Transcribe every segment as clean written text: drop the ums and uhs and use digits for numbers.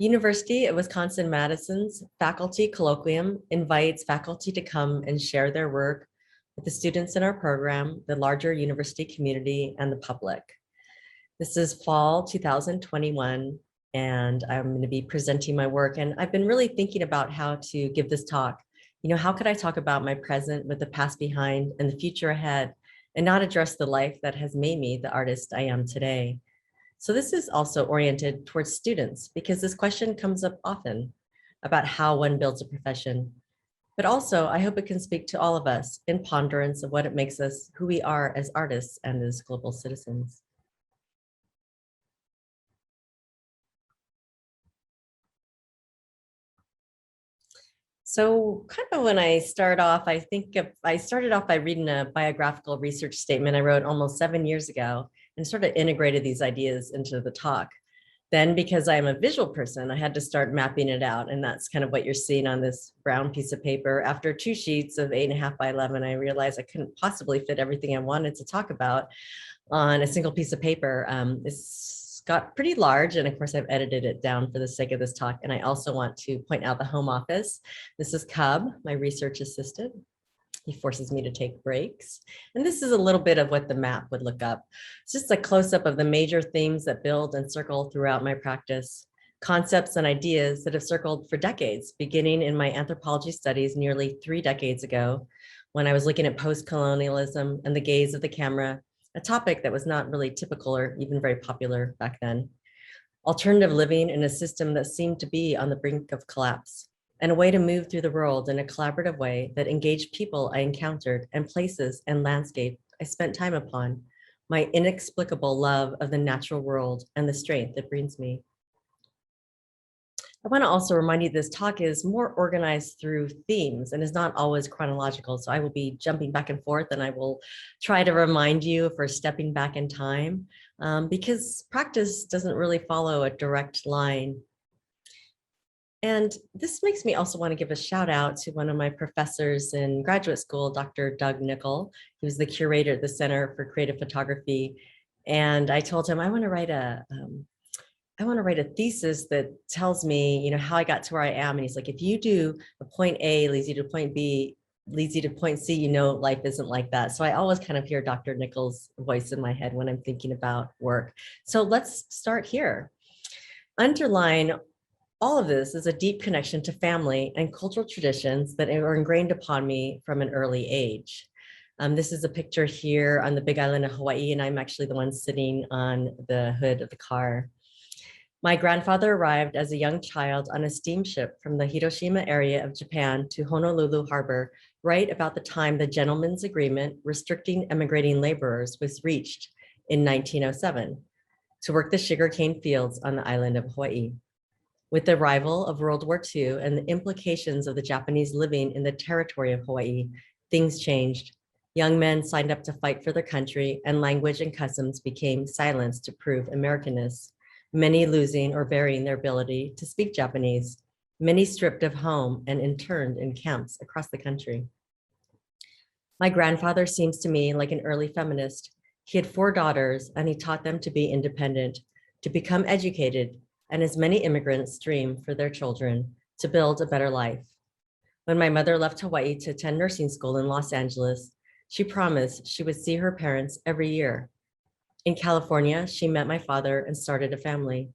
University of Wisconsin-Madison's Faculty Colloquium invites faculty to come and share their work with the students in our program, the larger university community, and the public. This is fall 2021, and I'm going to be presenting my work. And I've been really thinking about how to give this talk. How could I talk about my present with the past behind and the future ahead, and not address the life that has made me the artist I am today? So this is also oriented towards students because this question comes up often about how one builds a profession. But also, I hope it can speak to all of us in ponderance of what it makes us who we are as artists and as global citizens. So kind of when I start off, I started off by reading a biographical research statement I wrote almost 7 years ago and sort of integrated these ideas into the talk. Then because I'm a visual person, I had to start mapping it out. And that's kind of what you're seeing on this brown piece of paper. After 2 sheets of 8.5 by 11, I realized I couldn't possibly fit everything I wanted to talk about on a single piece of paper. It's got pretty large, and of course I've edited it down for the sake of this talk. And I also want to point out the home office. This is Cub, my research assistant. He forces me to take breaks. And this is a little bit of what the map would look up. It's just a close-up of the major themes that build and circle throughout my practice, concepts and ideas that have circled for decades, beginning in my anthropology studies nearly 3 decades ago, when I was looking at post-colonialism and the gaze of the camera, a topic that was not really typical or even very popular back then. Alternative living in a system that seemed to be on the brink of collapse, and a way to move through the world in a collaborative way that engaged people I encountered and places and landscape I spent time upon, my inexplicable love of the natural world and the strength it brings me. I want to also remind you this talk is more organized through themes and is not always chronological. So I will be jumping back and forth, and I will try to remind you if we're stepping back in time, because practice doesn't really follow a direct line. And this makes me also want to give a shout out to one of my professors in graduate school, Dr. Doug Nickel. He was the curator at the Center for Creative Photography. And I told him, I want to write a thesis that tells me, how I got to where I am. And he's like, if you do a point A leads you to point B, leads you to point C, life isn't like that. So I always kind of hear Dr. Nickel's voice in my head when I'm thinking about work. So let's start here. Underline all of this is a deep connection to family and cultural traditions that are ingrained upon me from an early age. This is a picture here on the Big Island of Hawaii, and I'm actually the one sitting on the hood of the car. My grandfather arrived as a young child on a steamship from the Hiroshima area of Japan to Honolulu Harbor, right about the time the Gentleman's Agreement restricting emigrating laborers was reached in 1907 to work the sugarcane fields on the island of Hawaii. With the arrival of World War II and the implications of the Japanese living in the territory of Hawaii, things changed. Young men signed up to fight for their country, and language and customs became silenced to prove Americanness, many losing or burying their ability to speak Japanese, many stripped of home and interned in camps across the country. My grandfather seems to me like an early feminist. He had 4 daughters, and he taught them to be independent, to become educated, and as many immigrants dream for their children to build a better life. When my mother left Hawaii to attend nursing school in Los Angeles, she promised she would see her parents every year. In California, she met my father and started a family.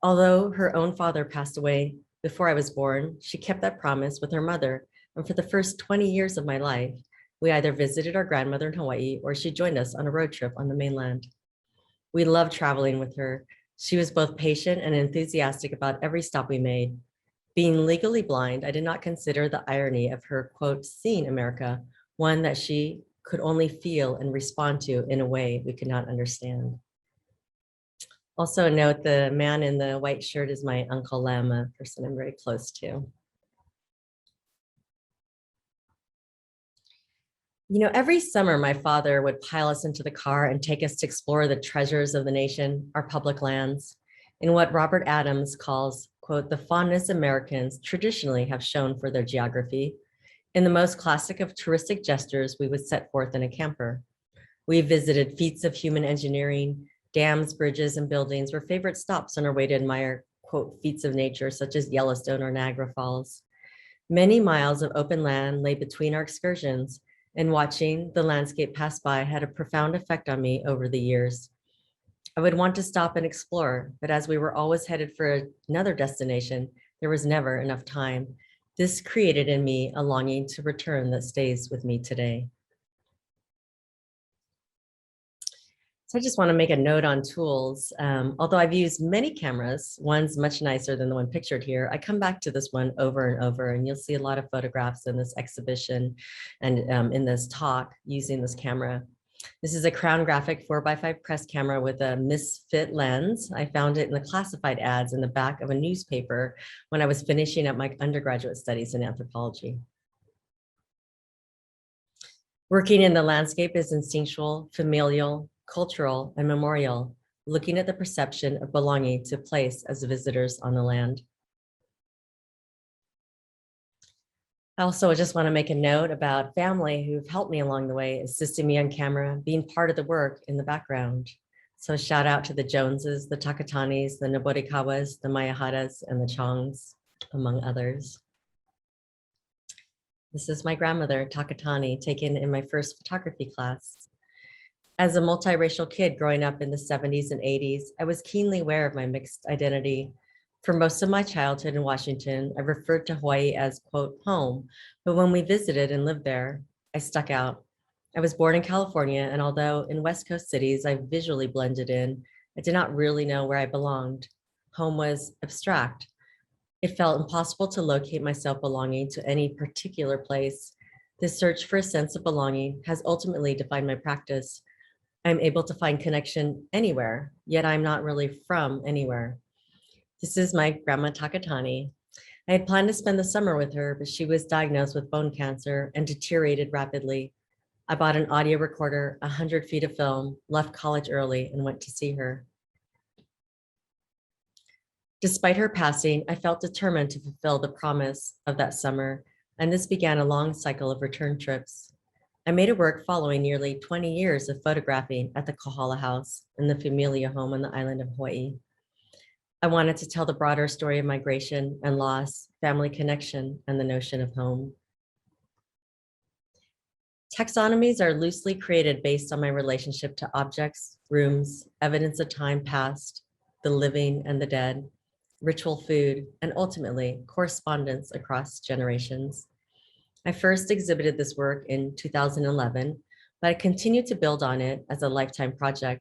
Although her own father passed away before I was born, she kept that promise with her mother, and for the first 20 years of my life, we either visited our grandmother in Hawaii or she joined us on a road trip on the mainland. We loved traveling with her. She was both patient and enthusiastic about every stop we made. Being legally blind, I did not consider the irony of her, quote, seeing America, one that she could only feel and respond to in a way we could not understand. Also note the man in the white shirt is my Uncle Lem, a person I'm very close to. Every summer, my father would pile us into the car and take us to explore the treasures of the nation, our public lands, in what Robert Adams calls, quote, the fondness Americans traditionally have shown for their geography. In the most classic of touristic gestures, we would set forth in a camper. We visited feats of human engineering. Dams, bridges, and buildings were favorite stops on our way to admire quote, feats of nature, such as Yellowstone or Niagara Falls. Many miles of open land lay between our excursions, and watching the landscape pass by had a profound effect on me over the years. I would want to stop and explore, but as we were always headed for another destination, there was never enough time. This created in me a longing to return that stays with me today. So I just want to make a note on tools. Although I've used many cameras, one's much nicer than the one pictured here. I come back to this one over and over, and you'll see a lot of photographs in this exhibition and in this talk using this camera. This is a Crown Graphic 4x5 press camera with a misfit lens. I found it in the classified ads in the back of a newspaper when I was finishing up my undergraduate studies in anthropology. Working in the landscape is instinctual, familial, cultural, and memorial, looking at the perception of belonging to place as visitors on the land. I also just want to make a note about family who've helped me along the way, assisting me on camera, being part of the work in the background. So shout out to the Joneses, the Takatanis, the Noborikawas, the Mayaharas, and the Chongs, among others. This is my grandmother, Takatani, taken in my first photography class. As a multiracial kid growing up in the 70s and 80s, I was keenly aware of my mixed identity. For most of my childhood in Washington, I referred to Hawaii as, quote, home, but when we visited and lived there, I stuck out. I was born in California, and although in West Coast cities I visually blended in, I did not really know where I belonged. Home was abstract. It felt impossible to locate myself belonging to any particular place. This search for a sense of belonging has ultimately defined my practice. I'm able to find connection anywhere, yet I'm not really from anywhere. This is my grandma Takatani. I had planned to spend the summer with her, but she was diagnosed with bone cancer and deteriorated rapidly. I bought an audio recorder, 100 feet of film, left college early, and went to see her. Despite her passing, I felt determined to fulfill the promise of that summer, and this began a long cycle of return trips. I made it work following nearly 20 years of photographing at the Kohala House in the Familia home on the island of Hawaii. I wanted to tell the broader story of migration and loss, family connection, and the notion of home. Taxonomies are loosely created based on my relationship to objects, rooms, evidence of time past, the living and the dead, ritual food, and ultimately correspondence across generations. I first exhibited this work in 2011, but I continued to build on it as a lifetime project.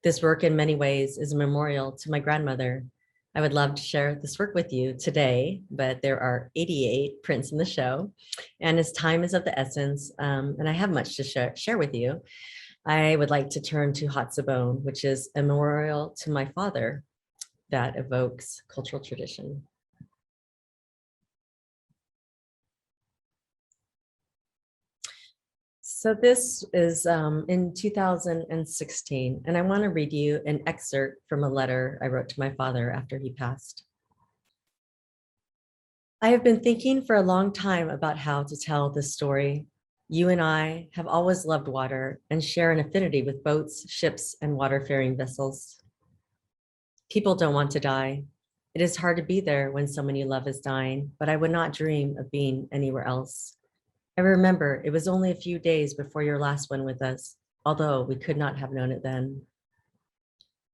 This work in many ways is a memorial to my grandmother. I would love to share this work with you today, but there are 88 prints in the show, and as time is of the essence, and I have much to share with you, I would like to turn to Hatsubon, which is a memorial to my father that evokes cultural tradition. So this is in 2016, and I want to read you an excerpt from a letter I wrote to my father after he passed. I have been thinking for a long time about how to tell this story. You and I have always loved water and share an affinity with boats, ships, and water-faring vessels. People don't want to die. It is hard to be there when someone you love is dying, but I would not dream of being anywhere else. I remember it was only a few days before your last one with us, although we could not have known it then.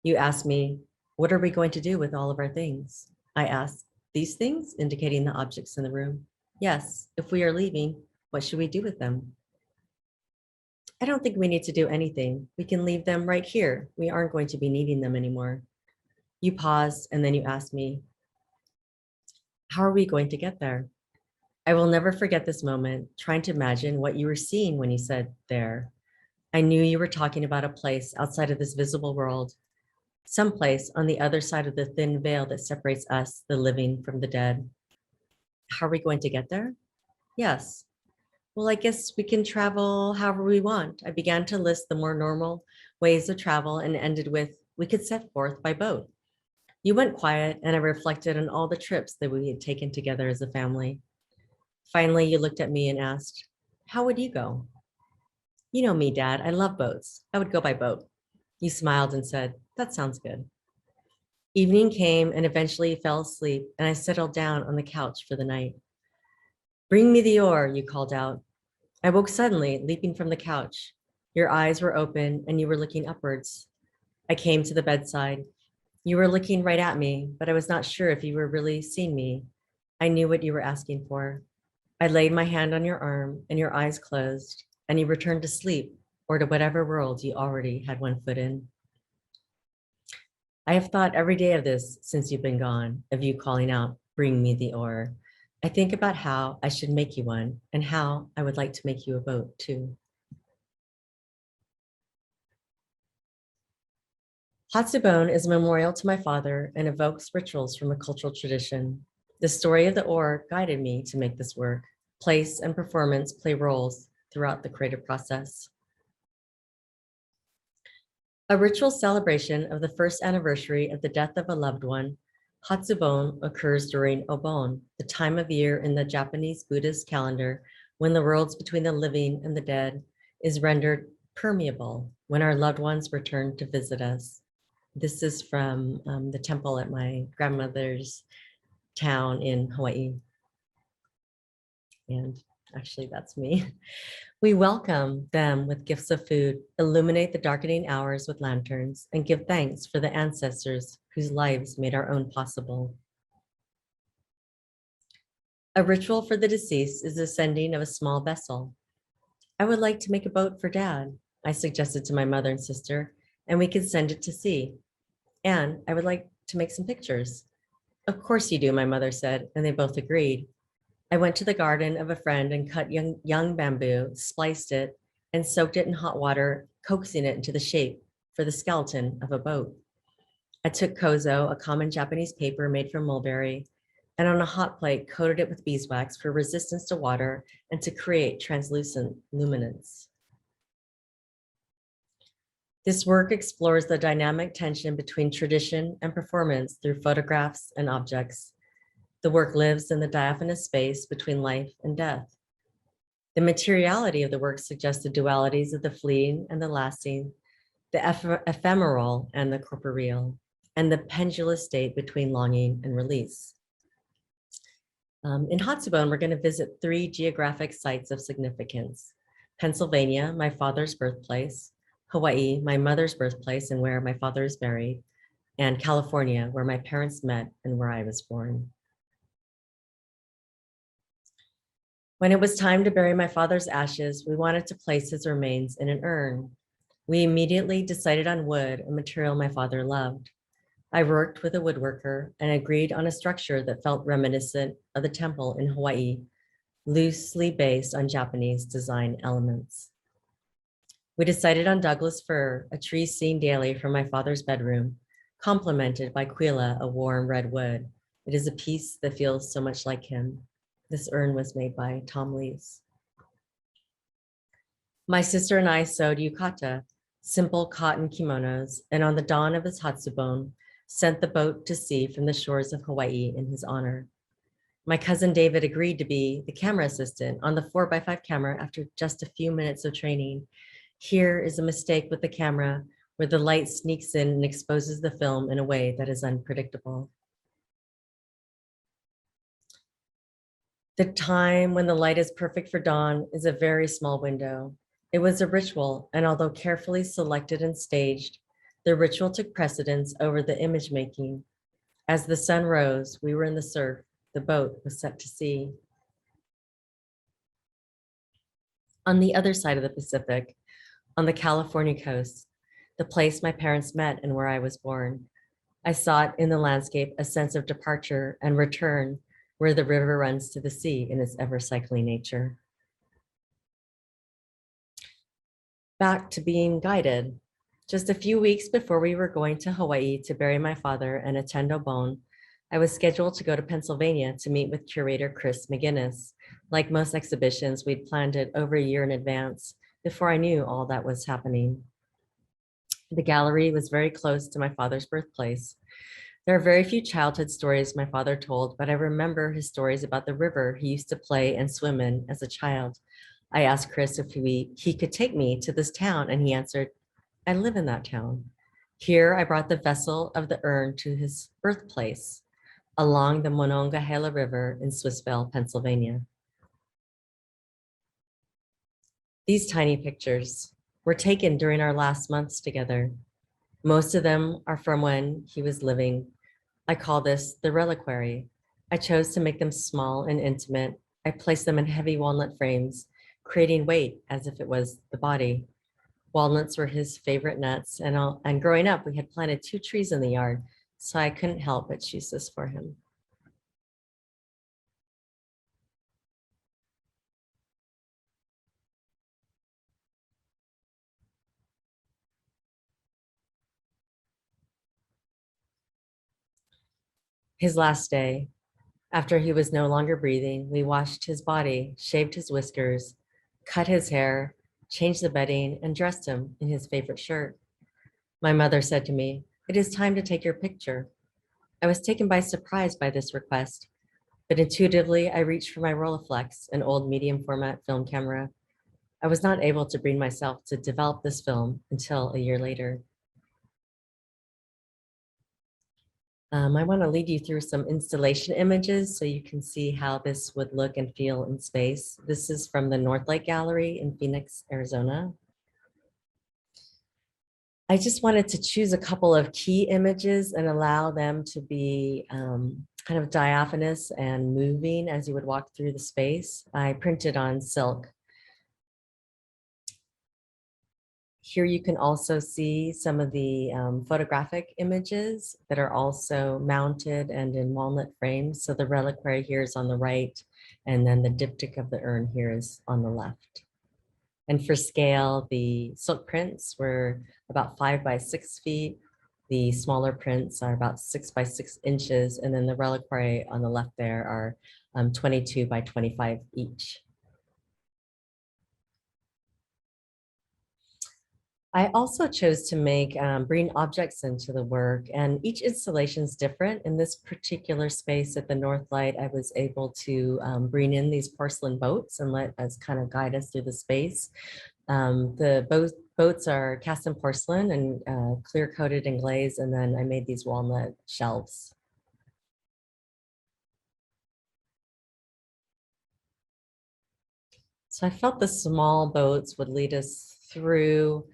You asked me, what are we going to do with all of our things? I asked, these things, indicating the objects in the room. Yes, if we are leaving, what should we do with them? I don't think we need to do anything. We can leave them right here. We aren't going to be needing them anymore. You paused and then you asked me, how are we going to get there? I will never forget this moment, trying to imagine what you were seeing when you said there. I knew you were talking about a place outside of this visible world, someplace on the other side of the thin veil that separates us, the living, from the dead. How are we going to get there? Yes. Well, I guess we can travel however we want. I began to list the more normal ways of travel and ended with, we could set forth by boat. You went quiet and I reflected on all the trips that we had taken together as a family. Finally, you looked at me and asked, how would you go? You know me, Dad, I love boats. I would go by boat. You smiled and said, that sounds good. Evening came and eventually fell asleep, and I settled down on the couch for the night. Bring me the oar, you called out. I woke suddenly, leaping from the couch. Your eyes were open and you were looking upwards. I came to the bedside. You were looking right at me, but I was not sure if you were really seeing me. I knew what you were asking for. I laid my hand on your arm and your eyes closed, and you returned to sleep or to whatever world you already had one foot in. I have thought every day of this since you've been gone, of you calling out, bring me the oar. I think about how I should make you one and how I would like to make you a boat too. Hatsubon is a memorial to my father and evokes rituals from a cultural tradition. The story of the oar guided me to make this work. Place and performance play roles throughout the creative process. A ritual celebration of the first anniversary of the death of a loved one, Hatsubon, occurs during Obon, the time of year in the Japanese Buddhist calendar when the worlds between the living and the dead is rendered permeable when our loved ones return to visit us. This is from the temple at my grandmother's town in Hawaii. And actually, that's me. We welcome them with gifts of food, illuminate the darkening hours with lanterns, and give thanks for the ancestors whose lives made our own possible. A ritual for the deceased is the sending of a small vessel. I would like to make a boat for Dad, I suggested to my mother and sister, and we could send it to sea. And I would like to make some pictures. Of course you do, my mother said, and they both agreed. I went to the garden of a friend and cut young bamboo, spliced it, and soaked it in hot water, coaxing it into the shape for the skeleton of a boat. I took kozo, a common Japanese paper made from mulberry, and on a hot plate coated it with beeswax for resistance to water and to create translucent luminance. This work explores the dynamic tension between tradition and performance through photographs and objects. The work lives in the diaphanous space between life and death. The materiality of the work suggests the dualities of the fleeting and the lasting, the ephemeral and the corporeal, and the pendulous state between longing and release. In Hatsubon, we're going to visit 3 geographic sites of significance: Pennsylvania, my father's birthplace; Hawaii, my mother's birthplace and where my father is buried; and California, where my parents met and where I was born. When it was time to bury my father's ashes, we wanted to place his remains in an urn. We immediately decided on wood, a material my father loved. I worked with a woodworker and agreed on a structure that felt reminiscent of the temple in Hawaii, loosely based on Japanese design elements. We decided on Douglas fir, a tree seen daily from my father's bedroom, complemented by quila, a warm red wood. It is a piece that feels so much like him. This urn was made by Tom Lees. My sister and I sewed yukata, simple cotton kimonos, and on the dawn of his Hatsubon, sent the boat to sea from the shores of Hawaii in his honor. My cousin David agreed to be the camera assistant on the 4x5 camera after just a few minutes of training. Here is a mistake with the camera where the light sneaks in and exposes the film in a way that is unpredictable. The time when the light is perfect for dawn is a very small window. It was a ritual, and although carefully selected and staged, the ritual took precedence over the image making. As the sun rose, we were in the surf. The boat was set to sea. On the other side of the Pacific, on the California coast, the place my parents met and where I was born, I sought in the landscape a sense of departure and return where the river runs to the sea in its ever-cycling nature. Back to being guided. Just a few weeks before we were going to Hawaii to bury my father and attend Obon, I was scheduled to go to Pennsylvania to meet with curator Chris McGinnis. Like most exhibitions, we'd planned it over a year in advance before I knew all that was happening. The gallery was very close to my father's birthplace. There are very few childhood stories my father told, but I remember his stories about the river he used to play and swim in as a child. I asked Chris if he could take me to this town, and he answered, I live in that town. Here I brought the vessel of the urn to his birthplace along the Monongahela River in Swissvale, Pennsylvania. These tiny pictures were taken during our last months together. Most of them are from when he was living. I call this the reliquary. I chose to make them small and intimate. I placed them in heavy walnut frames, creating weight as if it was the body. Walnuts were his favorite nuts, and growing up, we had planted 2 trees in the yard, so I couldn't help but choose this for him. His last day, after he was no longer breathing, we washed his body, shaved his whiskers, cut his hair, changed the bedding, and dressed him in his favorite shirt. My mother said to me, "It is time to take your picture." I was taken by surprise by this request, but intuitively I reached for my Rolleiflex, an old medium format film camera. I was not able to bring myself to develop this film until a year later. I want to lead you through some installation images so you can see how this would look and feel in space. This is from the Northlight Gallery in Phoenix, Arizona. I just wanted to choose a couple of key images and allow them to be kind of diaphanous and moving as you would walk through the space. I printed on silk. Here you can also see some of the photographic images that are also mounted and in walnut frames. So the reliquary here is on the right, and then the diptych of the urn here is on the left. And for scale, the silk prints were about 5 by 6 feet. The smaller prints are about 6 by 6 inches. And then the reliquary on the left there are 22 by 25 each. I also chose to bring objects into the work, and each installation is different. In this particular space at the Northlight, I was able to bring in these porcelain boats and let us kind of guide us through the space. The boats are cast in porcelain and clear coated and glazed, and then I made these walnut shelves. So I felt the small boats would lead us through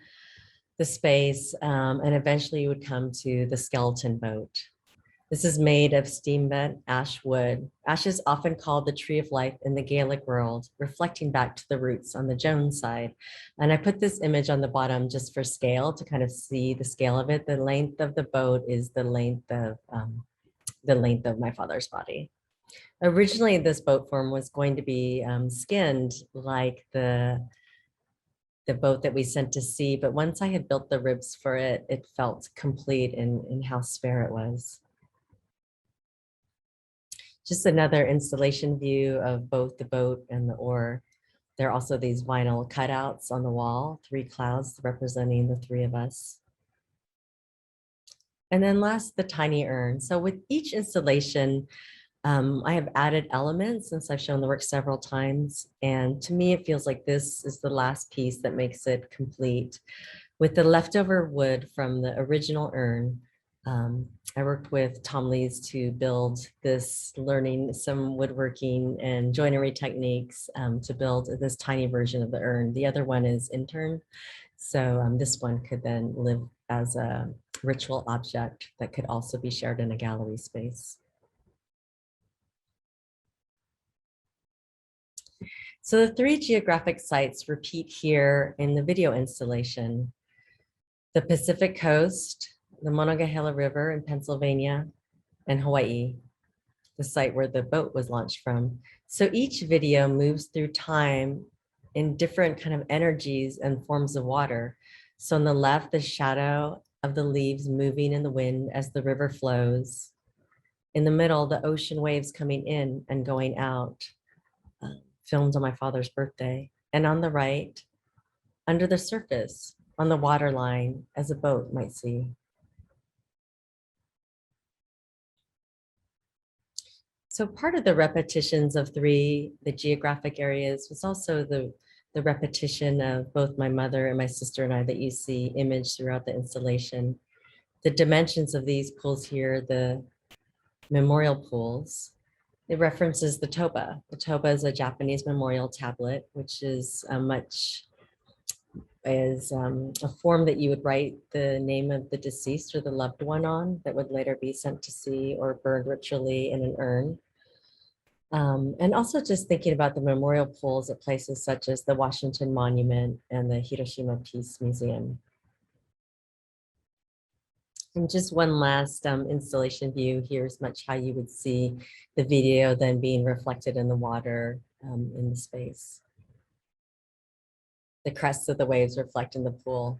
the space, and eventually you would come to the skeleton boat. This is made of steam bent ash wood. Ash is often called the tree of life in the Gaelic world, reflecting back to the roots on the Jones side. And I put this image on the bottom just for scale to kind of see the scale of it. The length of the boat is the length of my father's body. Originally, this boat form was going to be skinned like the boat that we sent to sea, but once I had built the ribs for it, it felt complete in how spare it was. Just another installation view of both the boat and the oar. There are also these vinyl cutouts on the wall, 3 clouds representing the 3 of us. And then last, the tiny urn. So with each installation, I have added elements since I've shown the work several times. And to me, it feels like this is the last piece that makes it complete. With the leftover wood from the original urn, I worked with Tom Lees to build this, learning some woodworking and joinery techniques to build this tiny version of the urn. The other one is intern. So this one could then live as a ritual object that could also be shared in a gallery space. So the 3 geographic sites repeat here in the video installation: the Pacific Coast, the Monongahela River in Pennsylvania, and Hawaii, the site where the boat was launched from. So each video moves through time in different kind of energies and forms of water. So on the left, the shadow of the leaves moving in the wind as the river flows. In the middle, the ocean waves coming in and going out, filmed on my father's birthday. And on the right, under the surface, on the waterline, as a boat might see. So part of the repetitions of 3, the geographic areas, was also the repetition of both my mother and my sister and I that you see imaged throughout the installation. The dimensions of these pools here, the memorial pools, it references the toba. The toba is a Japanese memorial tablet, which is a form that you would write the name of the deceased or the loved one on that would later be sent to sea or burned ritually in an urn. And also just thinking about the memorial pools at places such as the Washington Monument and the Hiroshima Peace Museum. And just one last installation view. Here's much how you would see the video then being reflected in the water in the space. The crests of the waves reflect in the pool.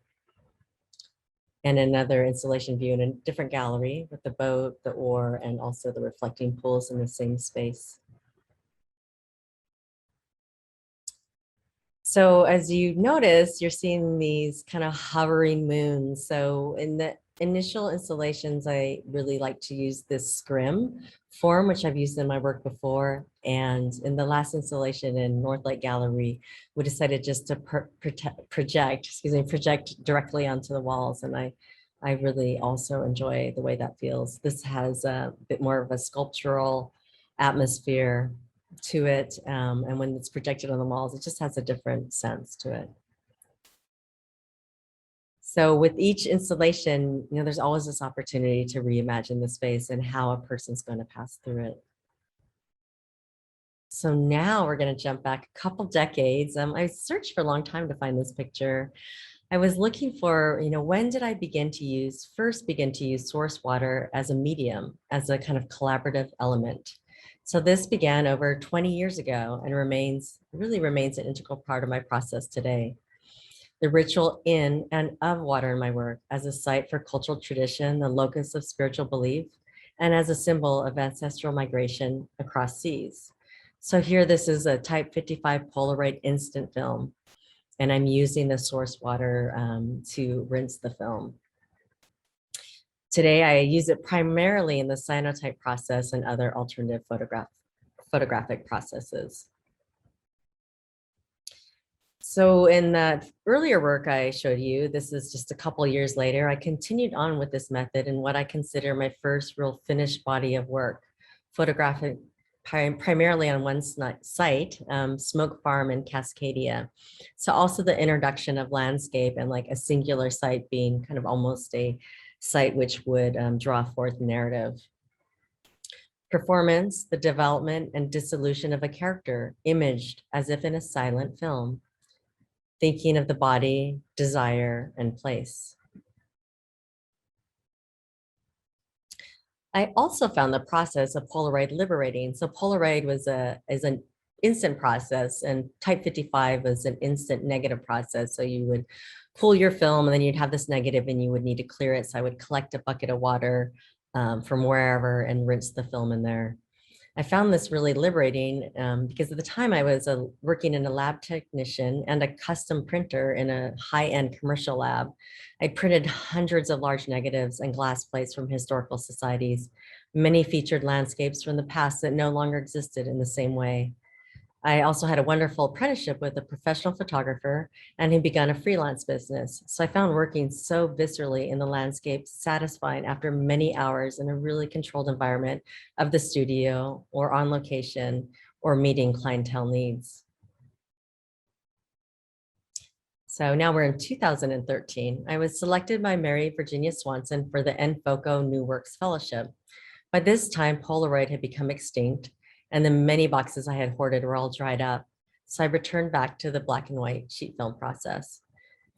And another installation view in a different gallery with the boat, the oar, and also the reflecting pools in the same space. So as you notice, you're seeing these kind of hovering moons. So in the initial installations, I really like to use this scrim form, which I've used in my work before. And in the last installation in North Lake Gallery, we decided just to project directly onto the walls. And I really also enjoy the way that feels. This has a bit more of a sculptural atmosphere to it. And when it's projected on the walls, it just has a different sense to it. So with each installation, there's always this opportunity to reimagine the space and how a person's going to pass through it. So now we're going to jump back a couple decades. I searched for a long time to find this picture. I was looking for, when did I first begin to use source water as a medium, as a kind of collaborative element. So this began over 20 years ago and really remains an integral part of my process today. The ritual in and of water in my work as a site for cultural tradition, the locus of spiritual belief, and as a symbol of ancestral migration across seas. So here, this is a type 55 Polaroid instant film, and I'm using the source water to rinse the film. Today, I use it primarily in the cyanotype process and other alternative photographic processes. So in that earlier work I showed you, this is just a couple years later, I continued on with this method in what I consider my first real finished body of work, photographic primarily on one site, Smoke Farm in Cascadia. So also the introduction of landscape and like a singular site being kind of almost a site which would draw forth narrative. Performance, the development and dissolution of a character imaged as if in a silent film, thinking of the body, desire, and place. I also found the process of Polaroid liberating. So Polaroid is an instant process, and type 55 is an instant negative process. So you would pull your film and then you'd have this negative and you would need to clear it. So I would collect a bucket of water from wherever and rinse the film in there. I found this really liberating because at the time I was working in a lab technician and a custom printer in a high-end commercial lab. I printed hundreds of large negatives and glass plates from historical societies. Many featured landscapes from the past that no longer existed in the same way. I also had a wonderful apprenticeship with a professional photographer and he began a freelance business. So I found working so viscerally in the landscape satisfying after many hours in a really controlled environment of the studio or on location or meeting clientele needs. So now we're in 2013. I was selected by Mary Virginia Swanson for the NFOCO New Works Fellowship. By this time, Polaroid had become extinct and the many boxes I had hoarded were all dried up. So I returned back to the black and white sheet film process.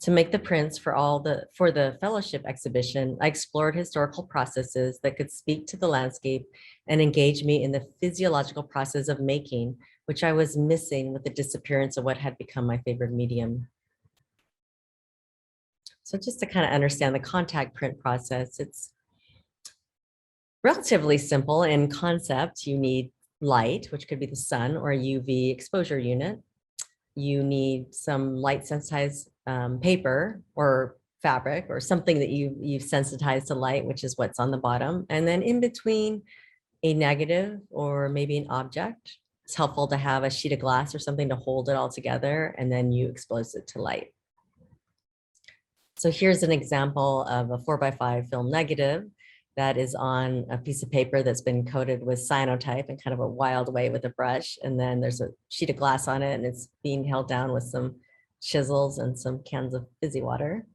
To make the prints for the fellowship exhibition, I explored historical processes that could speak to the landscape and engage me in the physiological process of making, which I was missing with the disappearance of what had become my favorite medium. So just to kind of understand the contact print process, it's relatively simple in concept. You need light, which could be the sun or a UV exposure unit. You need some light sensitized paper or fabric or something that you've sensitized to light, which is what's on the bottom. And then in between a negative or maybe an object, it's helpful to have a sheet of glass or something to hold it all together, and then you expose it to light. So here's an example of a 4x5 film negative that is on a piece of paper that's been coated with cyanotype in kind of a wild way with a brush. And then there's a sheet of glass on it and it's being held down with some chisels and some cans of fizzy water.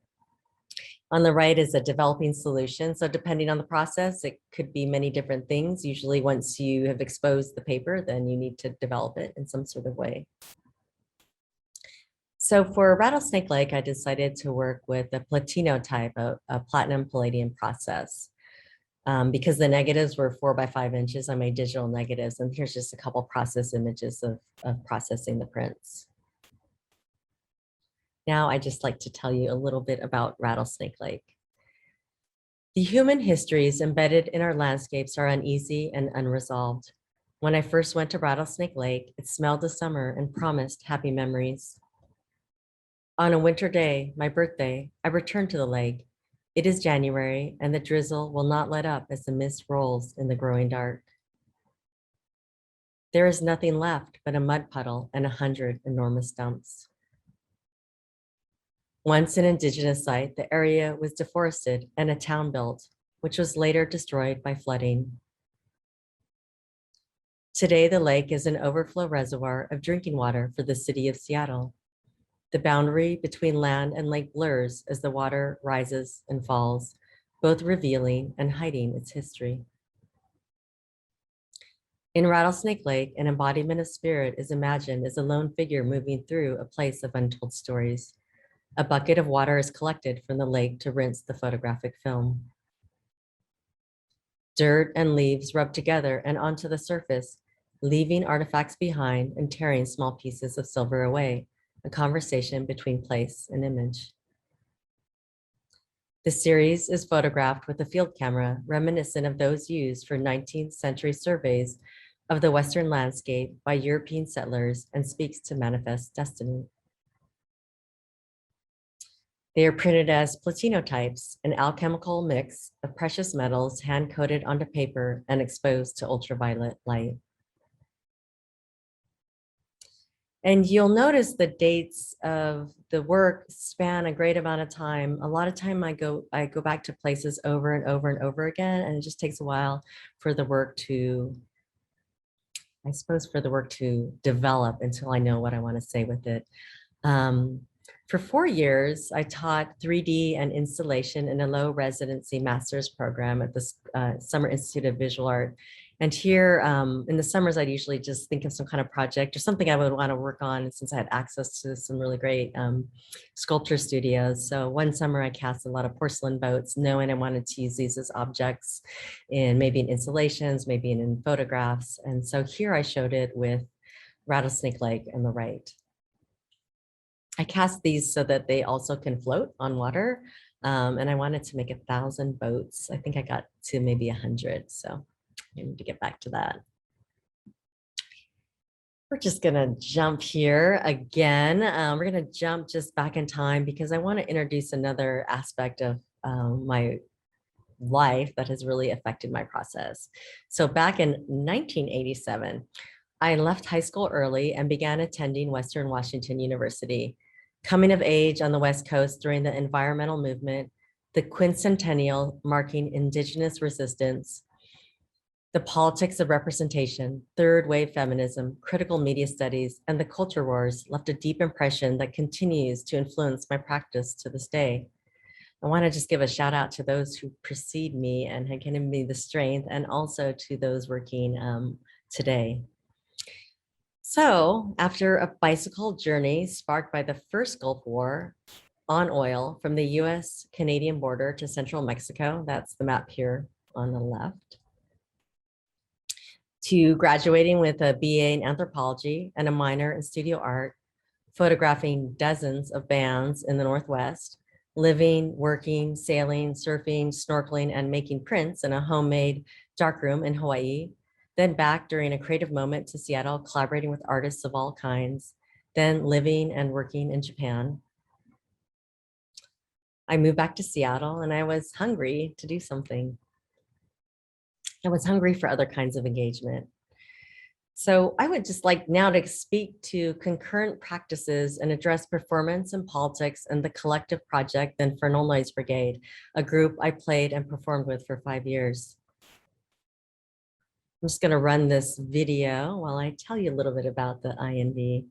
On the right is a developing solution. So depending on the process, it could be many different things. Usually once you have exposed the paper, then you need to develop it in some sort of way. So for Rattlesnake Lake, I decided to work with a platino type, a platinum palladium process. Because the negatives were 4x5 inches, I made digital negatives. And here's just a couple process images of processing the prints. Now I just like to tell you a little bit about Rattlesnake Lake. The human histories embedded in our landscapes are uneasy and unresolved. When I first went to Rattlesnake Lake, it smelled of summer and promised happy memories. On a winter day, my birthday, I returned to the lake. It is January and the drizzle will not let up as the mist rolls in the growing dark. There is nothing left but a mud puddle and 100 enormous dumps. Once an indigenous site, the area was deforested and a town built, which was later destroyed by flooding. Today, the lake is an overflow reservoir of drinking water for the city of Seattle. The boundary between land and lake blurs as the water rises and falls, both revealing and hiding its history. In Rattlesnake Lake, an embodiment of spirit is imagined as a lone figure moving through a place of untold stories. A bucket of water is collected from the lake to rinse the photographic film. Dirt and leaves rub together and onto the surface, leaving artifacts behind and tearing small pieces of silver away, a conversation between place and image. The series is photographed with a field camera reminiscent of those used for 19th century surveys of the Western landscape by European settlers and speaks to manifest destiny. They are printed as platinotypes, an alchemical mix of precious metals hand-coated onto paper and exposed to ultraviolet light. And you'll notice the dates of the work span a great amount of time. A lot of time I go back to places over and over and over again, and it just takes a while for the work to, I suppose, for the work to develop until I know what I want to say with it. For 4 years, I taught 3D and installation in a low residency master's program at the Summer Institute of Visual Art. And here in the summers, I'd usually just think of some kind of project or something I would want to work on since I had access to some really great sculpture studios. So one summer I cast a lot of porcelain boats, knowing I wanted to use these as objects maybe in installations, maybe in photographs. And so here I showed it with Rattlesnake Lake on the right. I cast these so that they also can float on water. And I wanted to make 1,000 boats. I think I got to maybe 100. So I need to get back to that. We're just gonna jump here again. We're gonna jump just back in time because I want to introduce another aspect of my life that has really affected my process. So back in 1987, I left high school early and began attending Western Washington University. Coming of age on the West Coast during the environmental movement, the quincentennial marking Indigenous resistance, the politics of representation, third wave feminism, critical media studies, and the culture wars left a deep impression that continues to influence my practice to this day. I want to just give a shout out to those who precede me and have given me the strength, and also to those working today. So after a bicycle journey sparked by the first Gulf War on oil from the US-Canadian border to central Mexico, that's the map here on the left, to graduating with a BA in anthropology and a minor in studio art, photographing dozens of bands in the Northwest, living, working, sailing, surfing, snorkeling, and making prints in a homemade darkroom in Hawaii, then back during a creative moment to Seattle, collaborating with artists of all kinds, then living and working in Japan. I moved back to Seattle and I was hungry to do something. I was hungry for other kinds of engagement. So I would just like now to speak to concurrent practices and address performance and politics and the collective project, the Infernal Noise Brigade, a group I played and performed with for 5 years. I'm just going to run this video while I tell you a little bit about the INB.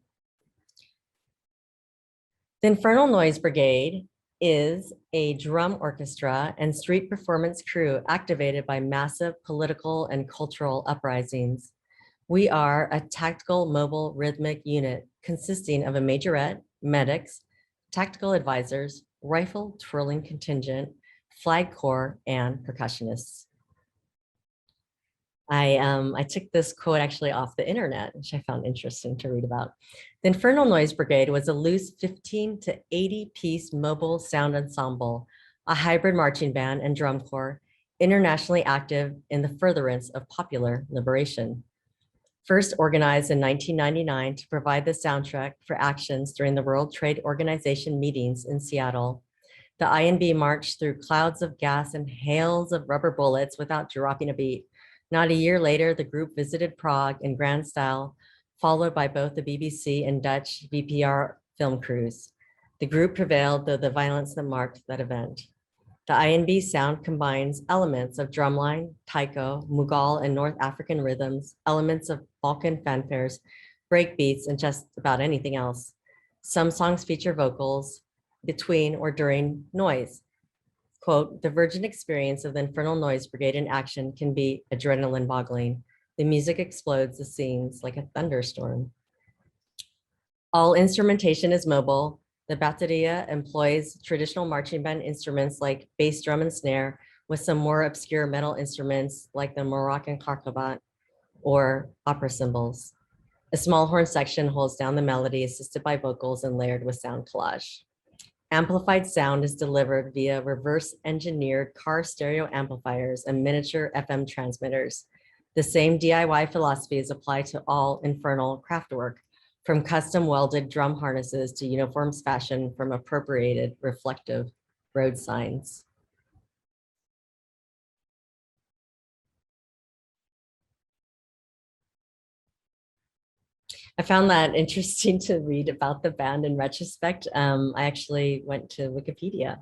The Infernal Noise Brigade is a drum orchestra and street performance crew activated by massive political and cultural uprisings. We are a tactical mobile rhythmic unit consisting of a majorette, medics, tactical advisors, rifle twirling contingent, flag corps, and percussionists. I took this quote actually off the internet, which I found interesting to read about. The Infernal Noise Brigade was a loose 15 to 80 piece mobile sound ensemble, a hybrid marching band and drum corps, internationally active in the furtherance of popular liberation. First organized in 1999 to provide the soundtrack for actions during the World Trade Organization meetings in Seattle, the INB marched through clouds of gas and hails of rubber bullets without dropping a beat. Not a year later, the group visited Prague in grand style, followed by both the BBC and Dutch VPR film crews. The group prevailed, though the violence that marked that event. The INB sound combines elements of drumline, taiko, Mughal, and North African rhythms, elements of Balkan fanfares, breakbeats, and just about anything else. Some songs feature vocals between or during noise. Quote, the virgin experience of the Infernal Noise Brigade in action can be adrenaline boggling. The music explodes the scenes like a thunderstorm. All instrumentation is mobile. The bateria employs traditional marching band instruments like bass drum and snare with some more obscure metal instruments like the Moroccan karkabat or opera cymbals. A small horn section holds down the melody assisted by vocals and layered with sound collage. Amplified sound is delivered via reverse engineered car stereo amplifiers and miniature FM transmitters. The same DIY philosophy is applied to all infernal craftwork, from custom welded drum harnesses to uniforms fashioned from appropriated reflective road signs. I found that interesting to read about the band in retrospect. I actually went to Wikipedia.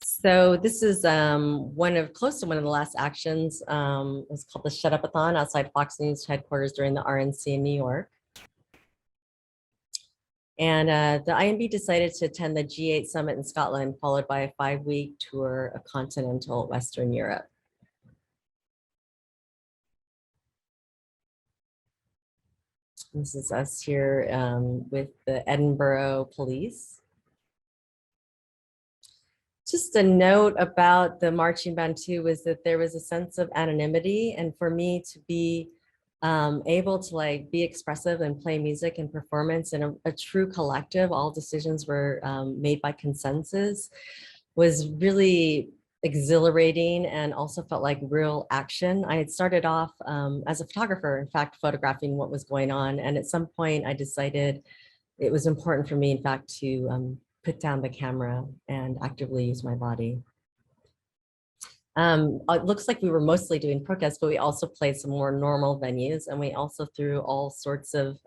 So this is close to one of the last actions. It was called the Shut Up-a-thon outside Fox News headquarters during the RNC in New York. And the INB decided to attend the G8 summit in Scotland, followed by a 5-week tour of continental Western Europe. This is us here with the Edinburgh police. Just a note about the marching band too was that there was a sense of anonymity, and for me to be able to like be expressive and play music and performance in a true collective, all decisions were made by consensus, was really exhilarating and also felt like real action. I had started off as a photographer, in fact, photographing what was going on. And at some point I decided it was important for me, in fact, to put down the camera and actively use my body. It looks like we were mostly doing protests, but we also played some more normal venues, and we also threw all sorts of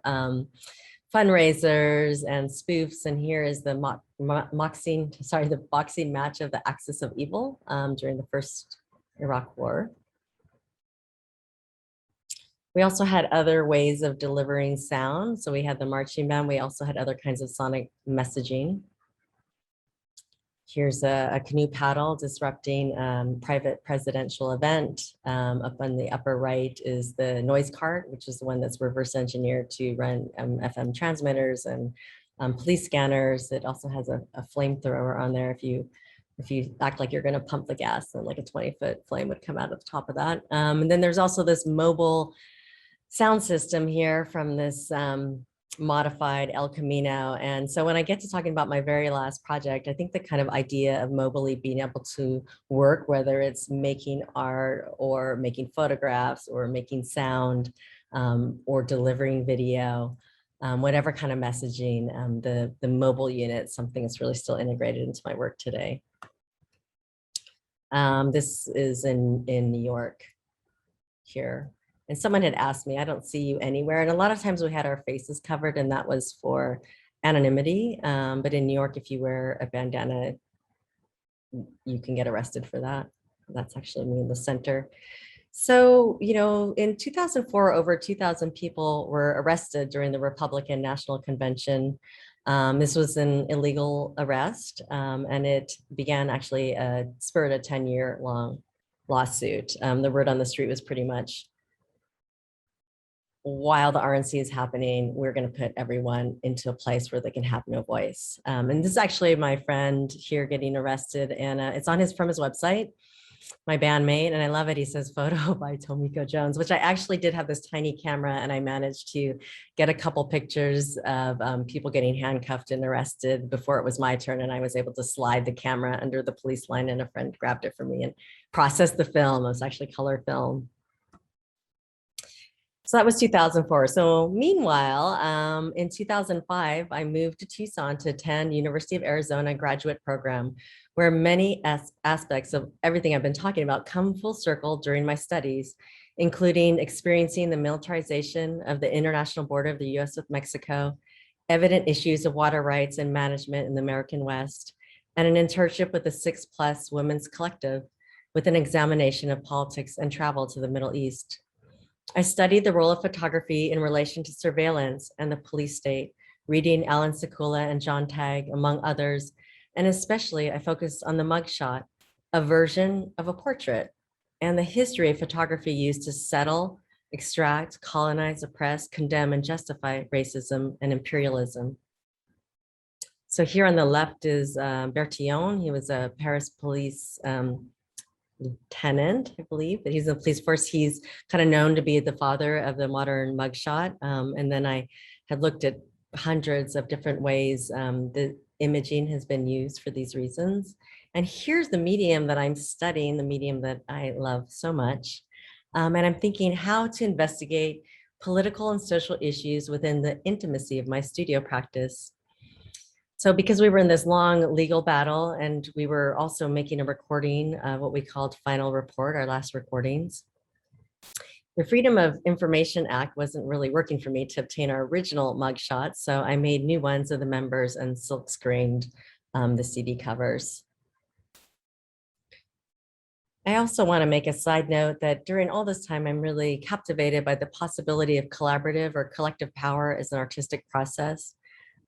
fundraisers and spoofs. And here is the boxing match of the Axis of Evil during the first Iraq War. We also had other ways of delivering sound. So we had the marching band. We also had other kinds of sonic messaging. Here's a canoe paddle disrupting private presidential event. Up on the upper right is the noise cart, which is the one that's reverse engineered to run FM transmitters and police scanners. It also has a flamethrower on there. If you act like you're going to pump the gas, then like a 20-foot flame would come out of the top of that. And then there's also this mobile sound system here from this modified El Camino. And so when I get to talking about my very last project, I think the kind of idea of mobily being able to work, whether it's making art or making photographs or making sound or delivering video, whatever kind of messaging, the mobile unit, something that's really still integrated into my work today. This is in New York here. And someone had asked me, I don't see you anywhere. And a lot of times we had our faces covered and that was for anonymity. But in New York, if you wear a bandana, you can get arrested for that. That's actually me in the center. So, you know, in 2004, over 2,000 people were arrested during the Republican National Convention. This was an illegal arrest, and it began actually spurred a 10-year long lawsuit. The word on the street was pretty much, while the RNC is happening, we're going to put everyone into a place where they can have no voice. And this is actually my friend here getting arrested, and it's on from his website, my bandmate, and I love it. He says photo by Tomiko Jones, which I actually did have this tiny camera and I managed to get a couple pictures of people getting handcuffed and arrested before it was my turn. And I was able to slide the camera under the police line and a friend grabbed it for me and processed the film. It was actually color film. So that was 2004. So meanwhile, in 2005, I moved to Tucson to attend University of Arizona graduate program, where many aspects of everything I've been talking about come full circle during my studies, including experiencing the militarization of the international border of the US with Mexico, evident issues of water rights and management in the American West, and an internship with the 6+ Women's Collective with an examination of politics and travel to the Middle East. I studied the role of photography in relation to surveillance and the police state, reading Alan Sekula and John Tagg, among others, and especially I focused on the mugshot, a version of a portrait, and the history of photography used to settle, extract, colonize, oppress, condemn, and justify racism and imperialism. So here on the left is Bertillon. He was a Paris police lieutenant, I believe, that he's in the police force. He's kind of known to be the father of the modern mugshot. And then I had looked at hundreds of different ways the imaging has been used for these reasons. And here's the medium that I'm studying, the medium that I love so much. And I'm thinking how to investigate political and social issues within the intimacy of my studio practice. So because we were in this long legal battle and we were also making a recording of what we called Final Report, our last recordings, the Freedom of Information Act wasn't really working for me to obtain our original mugshots. So I made new ones of the members and silk screened the CD covers. I also want to make a side note that during all this time, I'm really captivated by the possibility of collaborative or collective power as an artistic process,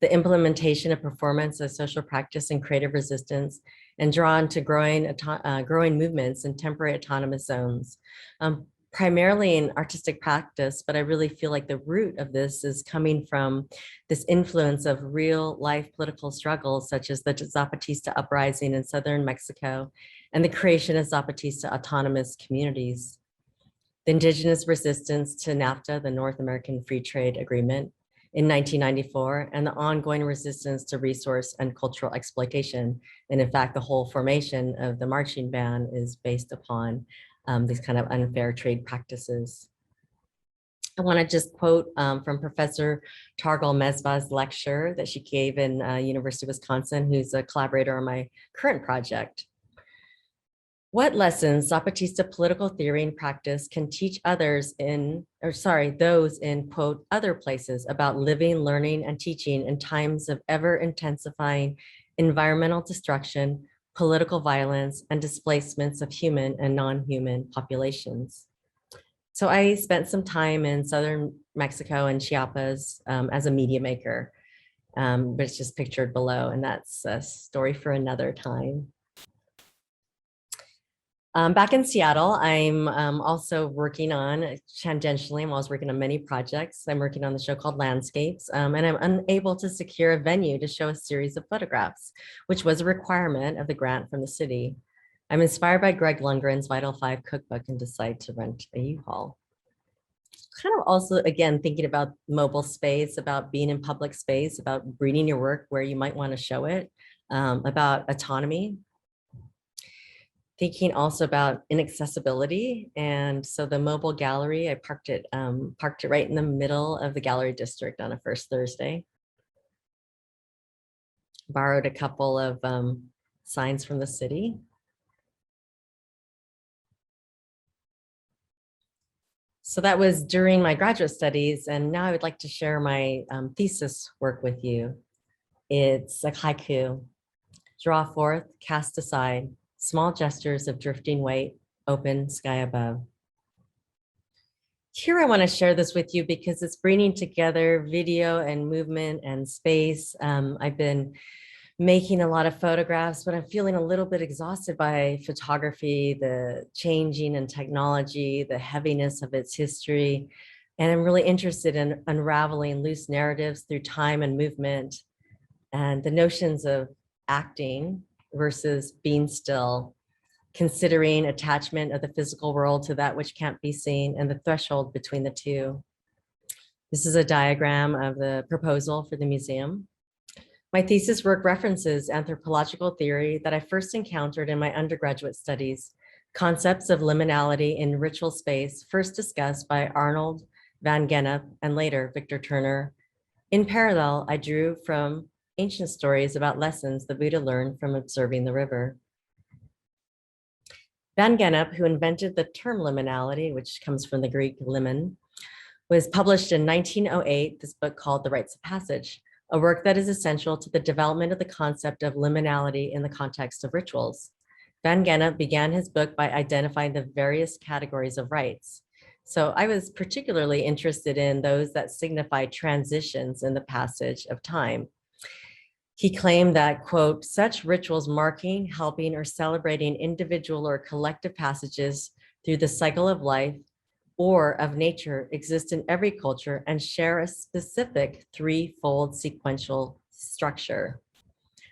the implementation of performance as social practice and creative resistance, and drawn to growing movements in temporary autonomous zones, primarily in artistic practice, but I really feel like the root of this is coming from this influence of real life political struggles, such as the Zapatista uprising in southern Mexico and the creation of Zapatista autonomous communities, the indigenous resistance to NAFTA, the North American Free Trade Agreement, in 1994, and the ongoing resistance to resource and cultural exploitation. And in fact, the whole formation of the marching band is based upon these kind of unfair trade practices. I want to just quote from Professor Targol Mesbah's lecture that she gave in University of Wisconsin, who's a collaborator on my current project. What lessons Zapatista political theory and practice can teach others those in, quote, other places about living, learning, and teaching in times of ever intensifying environmental destruction, political violence, and displacements of human and non-human populations. So I spent some time in southern Mexico and Chiapas as a media maker, but it's just pictured below, and that's a story for another time. Back in Seattle, I'm also working on, tangentially, I was working on many projects. I'm working on the show called Landscapes, and I'm unable to secure a venue to show a series of photographs, which was a requirement of the grant from the city. I'm inspired by Greg Lundgren's Vital 5 cookbook and decide to rent a U-Haul. Kind of also, again, thinking about mobile space, about being in public space, about bringing your work where you might want to show it, about autonomy. Thinking also about inaccessibility. And so the mobile gallery, I parked it right in the middle of the gallery district on a first Thursday. Borrowed a couple of signs from the city. So that was during my graduate studies, and now I would like to share my thesis work with you. It's a haiku. Draw forth, cast aside, small gestures of drifting weight, open sky above. Here I want to share this with you because it's bringing together video and movement and space. I've been making a lot of photographs, but I'm feeling a little bit exhausted by photography, the changing in technology, the heaviness of its history. And I'm really interested in unraveling loose narratives through time and movement and the notions of acting versus being still, considering attachment of the physical world to that which can't be seen and the threshold between the two. This is a diagram of the proposal for the museum. My thesis work references anthropological theory that I first encountered in my undergraduate studies, concepts of liminality in ritual space, first discussed by Arnold van Gennep and later Victor Turner. In parallel, I drew from ancient stories about lessons the Buddha learned from observing the river. Van Gennep, who invented the term liminality, which comes from the Greek limen, was published in 1908, this book called The Rites of Passage, a work that is essential to the development of the concept of liminality in the context of rituals. Van Gennep began his book by identifying the various categories of rites. So I was particularly interested in those that signify transitions in the passage of time. He claimed that, quote, such rituals marking, helping, or celebrating individual or collective passages through the cycle of life or of nature exist in every culture and share a specific threefold sequential structure.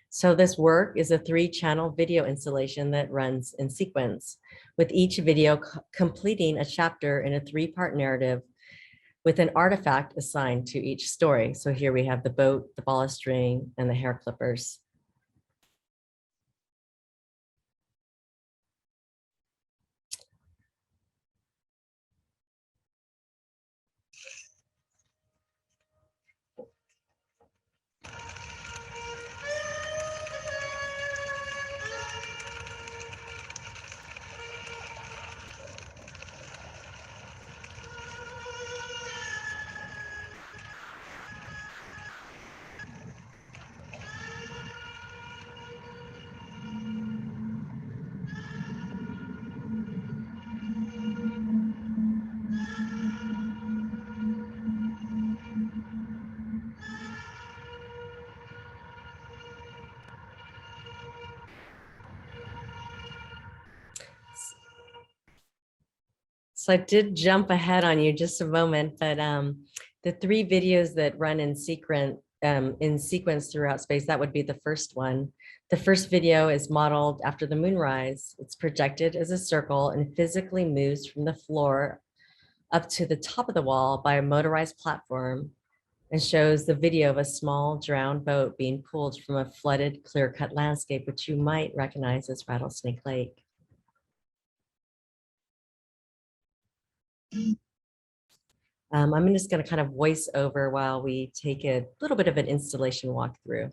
So this work is a 3-channel video installation that runs in sequence, with each video completing a chapter in a 3-part narrative with an artifact assigned to each story. So here we have the boat, the ball of string, and the hair clippers. So I did jump ahead on you just a moment, but the 3 videos that run in sequence throughout space, that would be the first one. The first video is modeled after the moonrise. It's projected as a circle and physically moves from the floor up to the top of the wall by a motorized platform and shows the video of a small drowned boat being pulled from a flooded, clear-cut landscape, which you might recognize as Rattlesnake Lake. I'm just going to kind of voice over while we take a little bit of an installation walkthrough.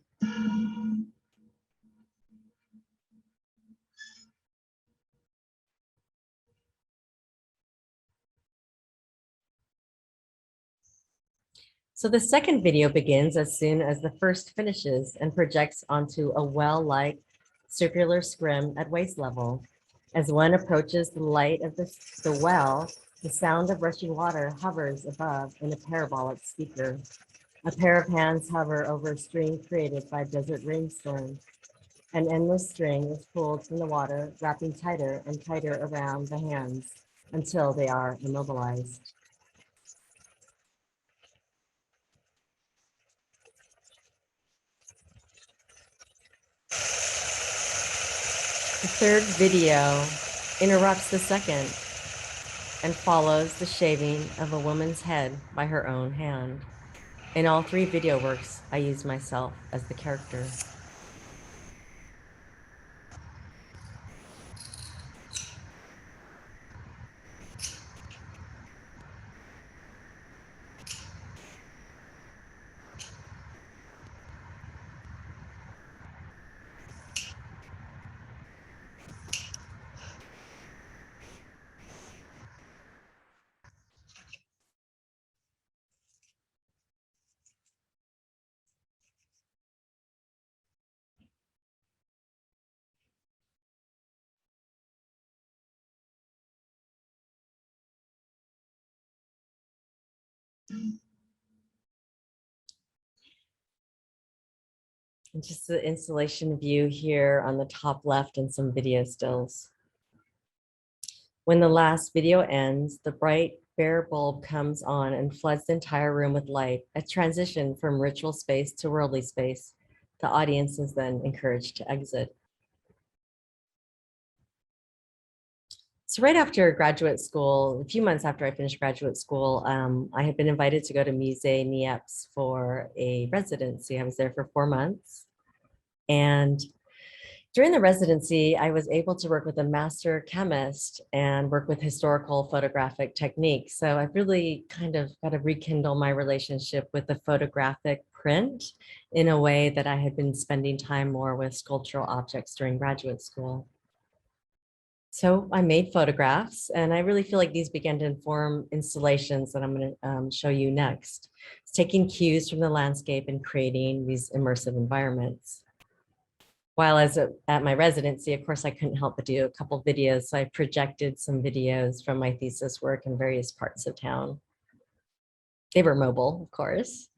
So the second video begins as soon as the first finishes and projects onto a well-like circular scrim at waist level. As one approaches the light of the well, the sound of rushing water hovers above in a parabolic speaker. A pair of hands hover over a string created by desert rainstorm. An endless string is pulled from the water, wrapping tighter and tighter around the hands until they are immobilized. The third video interrupts the second and follows the shaving of a woman's head by her own hand. In all 3 video works, I use myself as the character. And just the installation view here on the top left and some video stills. When the last video ends, the bright bare bulb comes on and floods the entire room with light, a transition from ritual space to worldly space. The audience is then encouraged to exit. So right after graduate school, a few months after I finished graduate school, I had been invited to go to Musée Niepce for a residency. I was there for 4 months. And during the residency, I was able to work with a master chemist and work with historical photographic techniques. So I really kind of got to rekindle my relationship with the photographic print in a way that I had been spending time more with sculptural objects during graduate school. So I made photographs, and I really feel like these began to inform installations that I'm going to show you next. It's taking cues from the landscape and creating these immersive environments. While I was at my residency, of course, I couldn't help but do a couple videos. So I projected some videos from my thesis work in various parts of town. They were mobile, of course.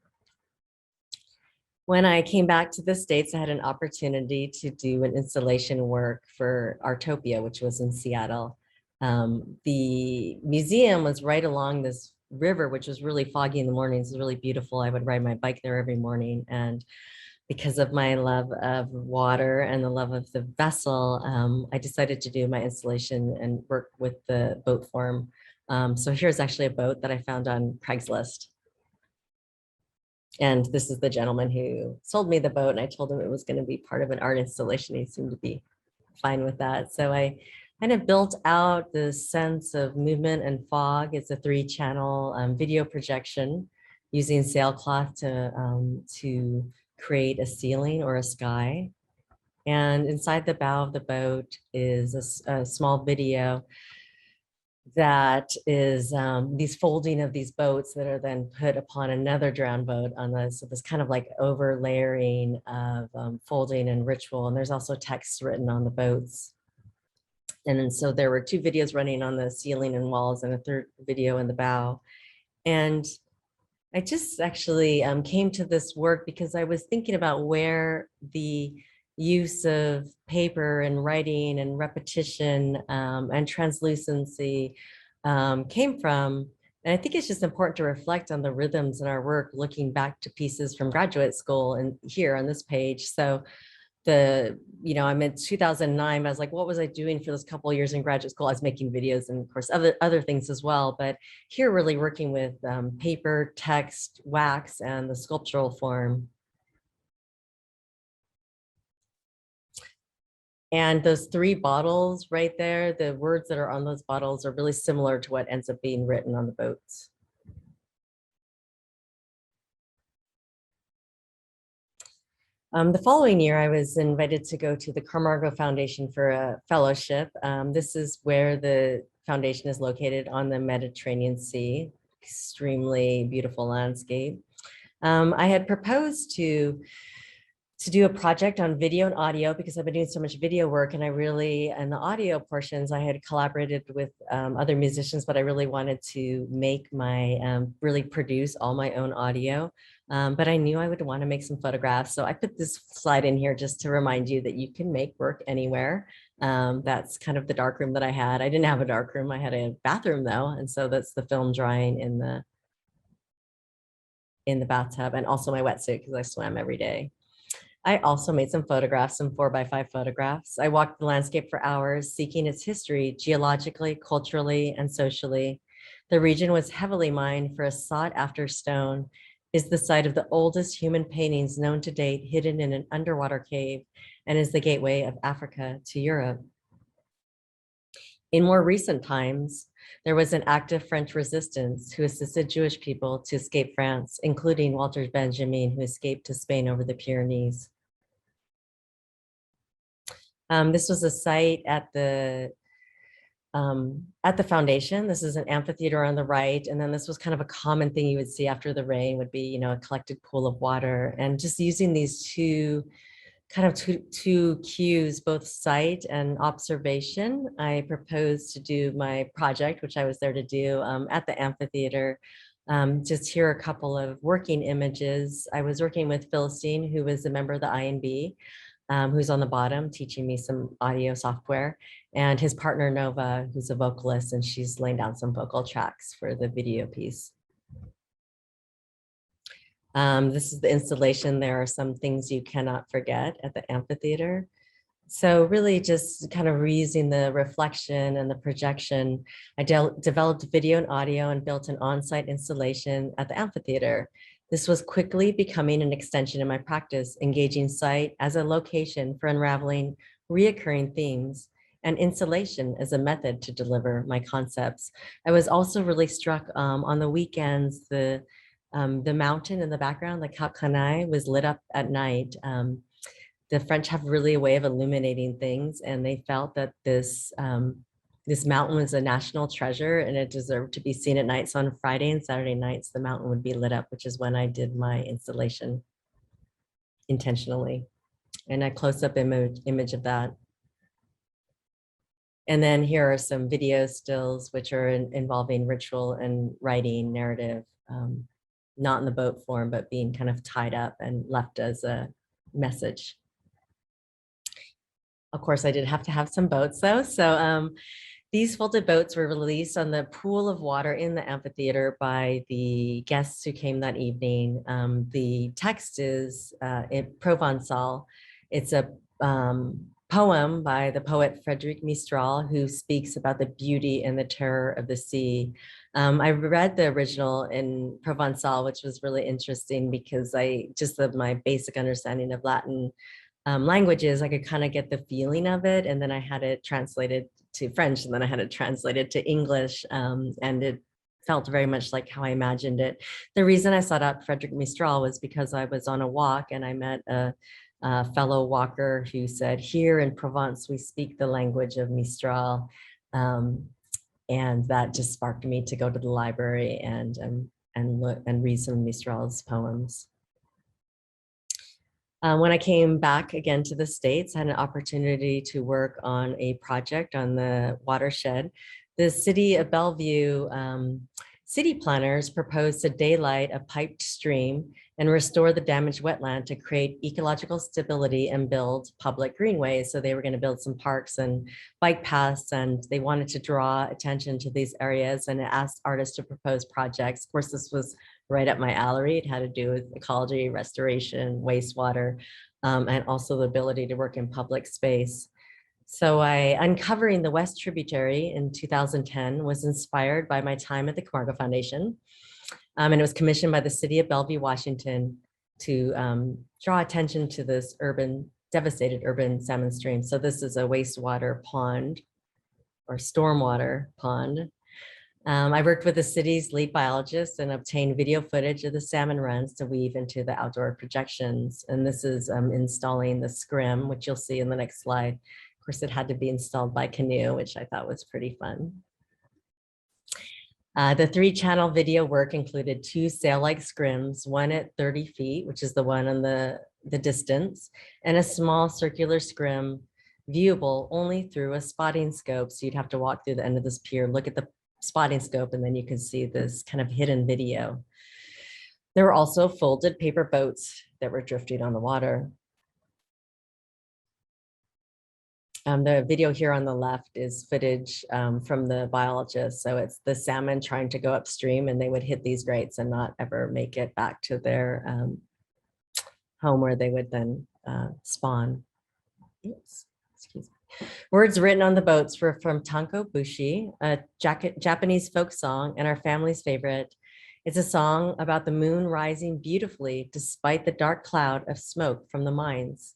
When I came back to the States, I had an opportunity to do an installation work for Artopia, which was in Seattle. The museum was right along this river, which was really foggy in the mornings. It was really beautiful. I would ride my bike there every morning. And because of my love of water and the love of the vessel, I decided to do my installation and work with the boat form. So here's actually a boat that I found on Craigslist. And this is the gentleman who sold me the boat, and I told him it was going to be part of an art installation. He seemed to be fine with that. So I kind of built out the sense of movement and fog. It's a 3-channel video projection using sailcloth to create a ceiling or a sky. And inside the bow of the boat is a small video that is these folding of these boats that are then put upon another drowned boat on this. So this kind of like over layering of folding and ritual. And there's also text written on the boats. And then so there were 2 videos running on the ceiling and walls and a 3rd video in the bow. And I just actually came to this work because I was thinking about where the use of paper and writing and repetition and translucency came from. And I think it's just important to reflect on the rhythms in our work, looking back to pieces from graduate school and here on this page. So I'm in 2009, I was like, what was I doing for those couple of years in graduate school? I was making videos and of course other things as well, but here really working with paper, text, wax, and the sculptural form. And those 3 bottles right there, the words that are on those bottles are really similar to what ends up being written on the boats. The following year, I was invited to go to the Camargo Foundation for a fellowship. This is where the foundation is located on the Mediterranean Sea, extremely beautiful landscape. I had proposed to do a project on video and audio because I've been doing so much video work, and in the audio portions, I had collaborated with other musicians, but I really wanted to make really produce all my own audio. But I knew I would want to make some photographs. So I put this slide in here just to remind you that you can make work anywhere. That's kind of the dark room that I had. I didn't have a dark room. I had a bathroom though. And so that's the film drying in the bathtub, and also my wetsuit because I swam every day. I also made some photographs, some 4x5 photographs. I walked the landscape for hours, seeking its history geologically, culturally, and socially. The region was heavily mined for a sought-after stone, is the site of the oldest human paintings known to date, hidden in an underwater cave, and is the gateway of Africa to Europe. In more recent times, there was an active French resistance who assisted Jewish people to escape France, including Walter Benjamin, who escaped to Spain over the Pyrenees. This was a site at the foundation. This is an amphitheater on the right. And then this was kind of a common thing you would see after the rain would be, a collected pool of water. And just using these two cues, both sight and observation, I proposed to do my project, which I was there to do at the amphitheater, Just here are a couple of working images. I was working with Philistine, who was a member of the INB, who's on the bottom teaching me some audio software, and his partner Nova, who's a vocalist, and she's laying down some vocal tracks for the video piece. This is the installation. There are some things you cannot forget at the amphitheater. So really just kind of reusing the reflection and the projection, I developed video and audio and built an on-site installation at the amphitheater. This was quickly becoming an extension of my practice, engaging site as a location for unraveling reoccurring themes and installation as a method to deliver my concepts. I was also really struck on the weekends, the mountain in the background, the Cap Canaille, was lit up at night. The French have really a way of illuminating things, and they felt that this mountain was a national treasure and it deserved to be seen at night. So on Friday and Saturday nights, the mountain would be lit up, which is when I did my installation intentionally. And a close-up image of that. And then here are some video stills, which are involving ritual and writing narrative, not in the boat form, but being kind of tied up and left as a message. Of course, I did have to have some boats though. So these folded boats were released on the pool of water in the amphitheater by the guests who came that evening. The text is in Provençal. It's a poem by the poet Frédéric Mistral, who speaks about the beauty and the terror of the sea. I read the original in Provençal, which was really interesting because my basic understanding of Latin languages, I could kind of get the feeling of it. And then I had it translated to French, and then I had it translated to English. And it felt very much like how I imagined it. The reason I sought out Frédéric Mistral was because I was on a walk and I met a fellow walker who said, here in Provence, we speak the language of Mistral. And that just sparked me to go to the library and look and read some of Mistral's poems. When I came back again to the States, I had an opportunity to work on a project on the watershed. The city of Bellevue city planners proposed to daylight a piped stream and restore the damaged wetland to create ecological stability and build public greenways. So they were going to build some parks and bike paths, and they wanted to draw attention to these areas and asked artists to propose projects. Of course, this was right up my alley. It had to do with ecology, restoration, wastewater, and also the ability to work in public space. So uncovering the West Tributary in 2010 was inspired by my time at the Camargo Foundation. And it was commissioned by the city of Bellevue, Washington, to draw attention to this devastated urban salmon stream. So this is a wastewater pond or stormwater pond. I worked with the city's lead biologist and obtained video footage of the salmon runs to weave into the outdoor projections. And this is installing the scrim, which you'll see in the next slide. Of course, it had to be installed by canoe, which I thought was pretty fun. The 3-channel video work included 2 sail-like scrims, one at 30 feet, which is the one on the distance, and a small circular scrim viewable only through a spotting scope. So you'd have to walk through the end of this pier, look at the spotting scope, and then you can see this kind of hidden video. There were also folded paper boats that were drifting on the water. The video here on the left is footage from the biologist. So it's the salmon trying to go upstream, and they would hit these grates and not ever make it back to their home where they would then spawn. Oops, excuse me. Words written on the boats were from Tanko Bushi, a Japanese folk song and our family's favorite. It's a song about the moon rising beautifully despite the dark cloud of smoke from the mines.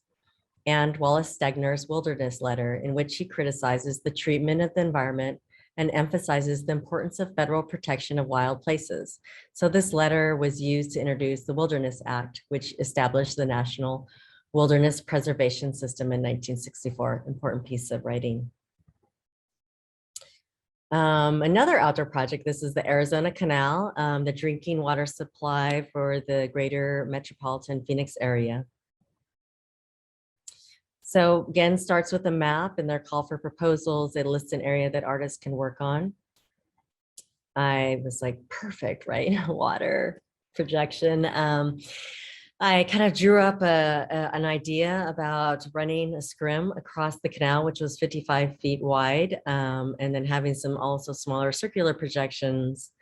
And Wallace Stegner's Wilderness Letter, in which he criticizes the treatment of the environment and emphasizes the importance of federal protection of wild places. So this letter was used to introduce the Wilderness Act, which established the National Wilderness Preservation System in 1964, important piece of writing. Another outdoor project, this is the Arizona Canal, the drinking water supply for the greater metropolitan Phoenix area. So again, starts with a map and their call for proposals. They list an area that artists can work on. I was like, perfect, right? Water projection. I kind of drew up an idea about running a scrim across the canal, which was 55 feet wide, and then having some also smaller circular projections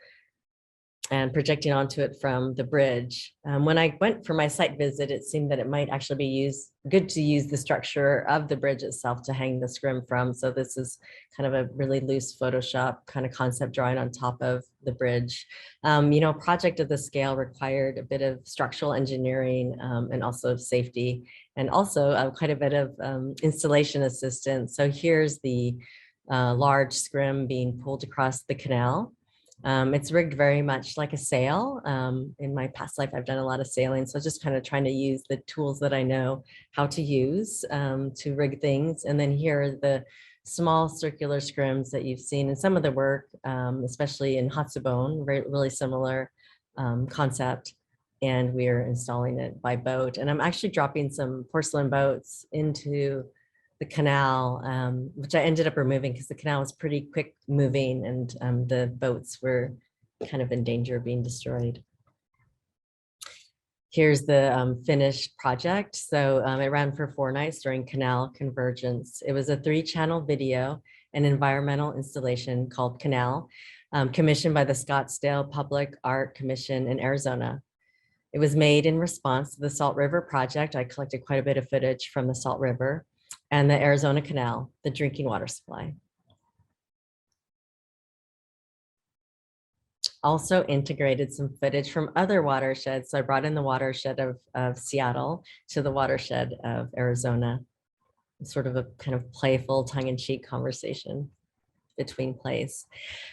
and projecting onto it from the bridge. When I went for my site visit, it seemed that it might actually be good to use the structure of the bridge itself to hang the scrim from. So this is kind of a really loose Photoshop kind of concept drawing on top of the bridge. You know, a project of this scale required a bit of structural engineering and also safety, and also quite a bit of installation assistance. So here's the large scrim being pulled across the canal. It's rigged very much like a sail. In my past life, I've done a lot of sailing. So just kind of trying to use the tools that I know how to use to rig things. And then here are the small circular scrims that you've seen in some of the work, especially in Hatsubon, really similar concept. And we're installing it by boat. And I'm actually dropping some porcelain boats into the canal, which I ended up removing because the canal was pretty quick moving and the boats were kind of in danger of being destroyed. Here's the finished project. So it ran for 4 nights during canal convergence. It was a 3-channel video and environmental installation called Canal, commissioned by the Scottsdale Public Art Commission in Arizona. It was made in response to the Salt River Project. I collected quite a bit of footage from the Salt River and the Arizona Canal, the drinking water supply. Also integrated some footage from other watersheds. So I brought in the watershed of Seattle to the watershed of Arizona. Sort of a kind of playful tongue-in-cheek conversation between plays.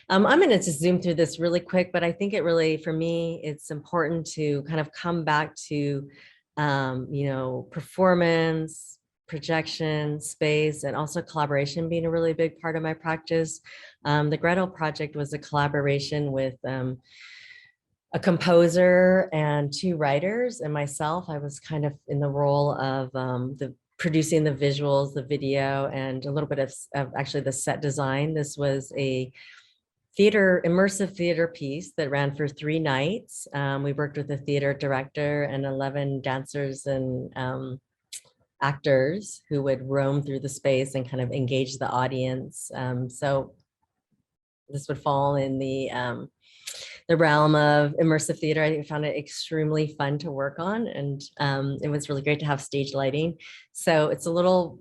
I'm going to just zoom through this really quick, but I think it really, for me, it's important to kind of come back to, you know, performance, projection, space, and also collaboration being a really big part of my practice. The Gretel project was a collaboration with a composer and 2 writers and myself. I was kind of in the role of producing the visuals, the video, and a little bit of actually the set design. This was a immersive theater piece that ran for 3 nights. We worked with a theater director and 11 dancers and actors who would roam through the space and kind of engage the audience. So this would fall in the realm of immersive theater. I found it extremely fun to work on, and it was really great to have stage lighting. So it's a little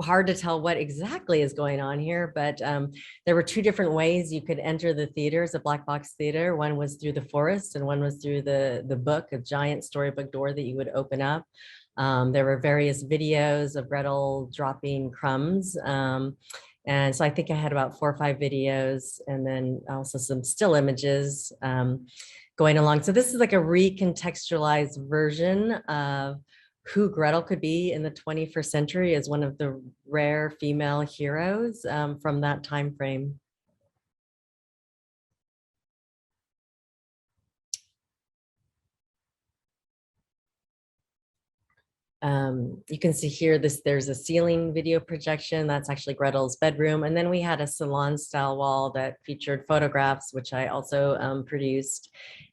hard to tell what exactly is going on here, but there were 2 different ways you could enter the theaters, a black box theater. One was through the forest and one was through the book, a giant storybook door that you would open up. There were various videos of Gretel dropping crumbs. And so I think I had about 4 or 5 videos and then also some still images going along. So this is like a recontextualized version of who Gretel could be in the 21st century as one of the rare female heroes from that time frame. You can see here there's a ceiling video projection. That's actually Gretel's bedroom. And then we had a salon style wall that featured photographs, which I also produced,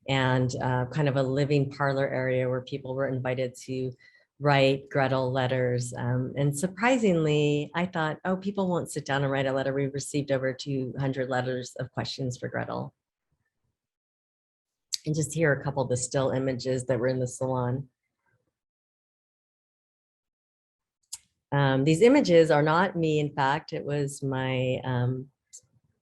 and kind of a living parlor area where people were invited to write Gretel letters. And surprisingly, I thought, oh, people won't sit down and write a letter. We received over 200 letters of questions for Gretel. And just here are a couple of the still images that were in the salon. These images are not me, in fact. It was my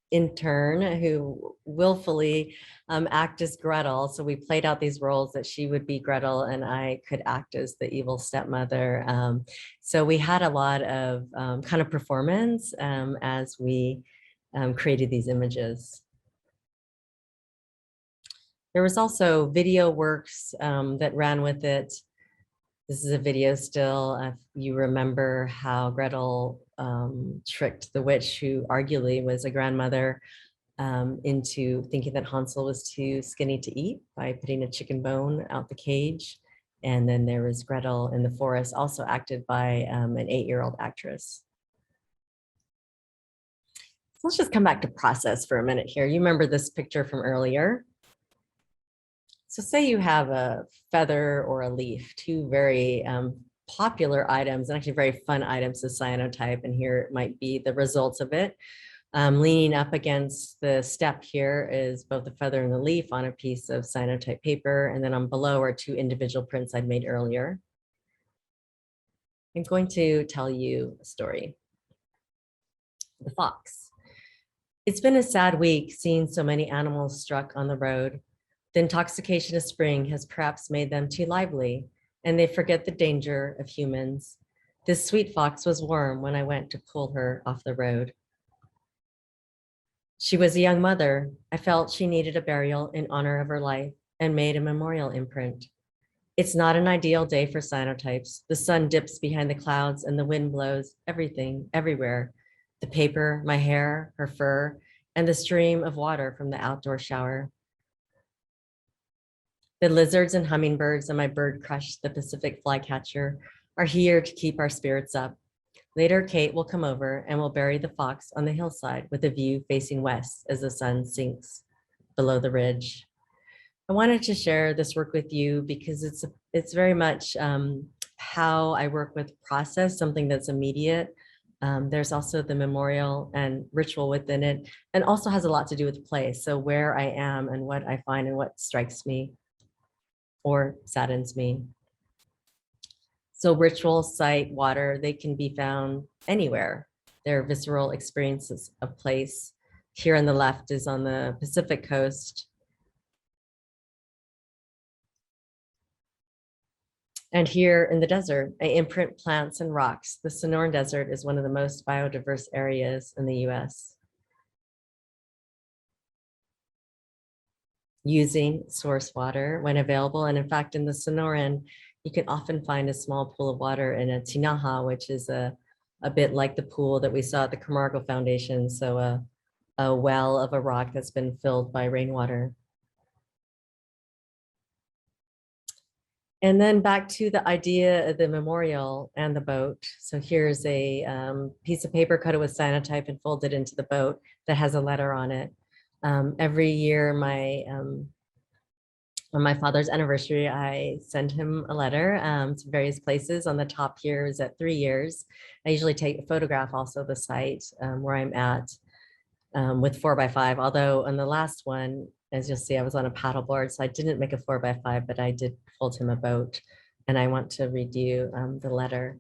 intern who willfully act as Gretel. So we played out these roles that she would be Gretel and I could act as the evil stepmother. So we had a lot of kind of performance as we created these images. There was also video works that ran with it. This is a video still. If you remember how Gretel tricked the witch, who arguably was a grandmother, into thinking that Hansel was too skinny to eat by putting a chicken bone out the cage. And then there was Gretel in the forest, also acted by an 8-year-old actress. Let's just come back to process for a minute here. You remember this picture from earlier. So say you have a feather or a leaf, two very popular items and actually very fun items to cyanotype. And here it might be the results of it. Leaning up against the step here is both the feather and the leaf on a piece of cyanotype paper. And then on below are two individual prints I'd made earlier. I'm going to tell you a story. The fox. It's been a sad week seeing so many animals struck on the road. The intoxication of spring has perhaps made them too lively, and they forget the danger of humans. This sweet fox was warm when I went to pull her off the road. She was a young mother. I felt she needed a burial in honor of her life and made a memorial imprint. It's not an ideal day for cyanotypes. The sun dips behind the clouds and the wind blows everything, everywhere. The paper, my hair, her fur, and the stream of water from the outdoor shower. The lizards and hummingbirds and my bird crush, the Pacific flycatcher, are here to keep our spirits up. Later, Kate will come over and we'll bury the fox on the hillside with a view facing west as the sun sinks below the ridge. I wanted to share this work with you because it's very much how I work with process, something that's immediate. There's also the memorial and ritual within it, and also has a lot to do with place. So where I am and what I find and what strikes me or saddens me. So ritual, site, water, they can be found anywhere. They're visceral experiences of place. Here on the left is on the Pacific coast. And here in the desert, I imprint plants and rocks. The Sonoran Desert is one of the most biodiverse areas in the US. Using source water when available. And in fact, in the Sonoran, you can often find a small pool of water in a tinaja, which is a bit like the pool that we saw at the Camargo Foundation. So a well of a rock that's been filled by rainwater. And then back to the idea of the memorial and the boat. So here's a piece of paper coated with cyanotype and folded into the boat that has a letter on it. Every year, on my father's anniversary, I send him a letter to various places. On the top here is at 3 years. I usually take a photograph also of the site where I'm at with 4x5. Although on the last one, as you'll see, I was on a paddleboard, so I didn't make a 4x5, but I did fold him a boat. And I want to read you the letter.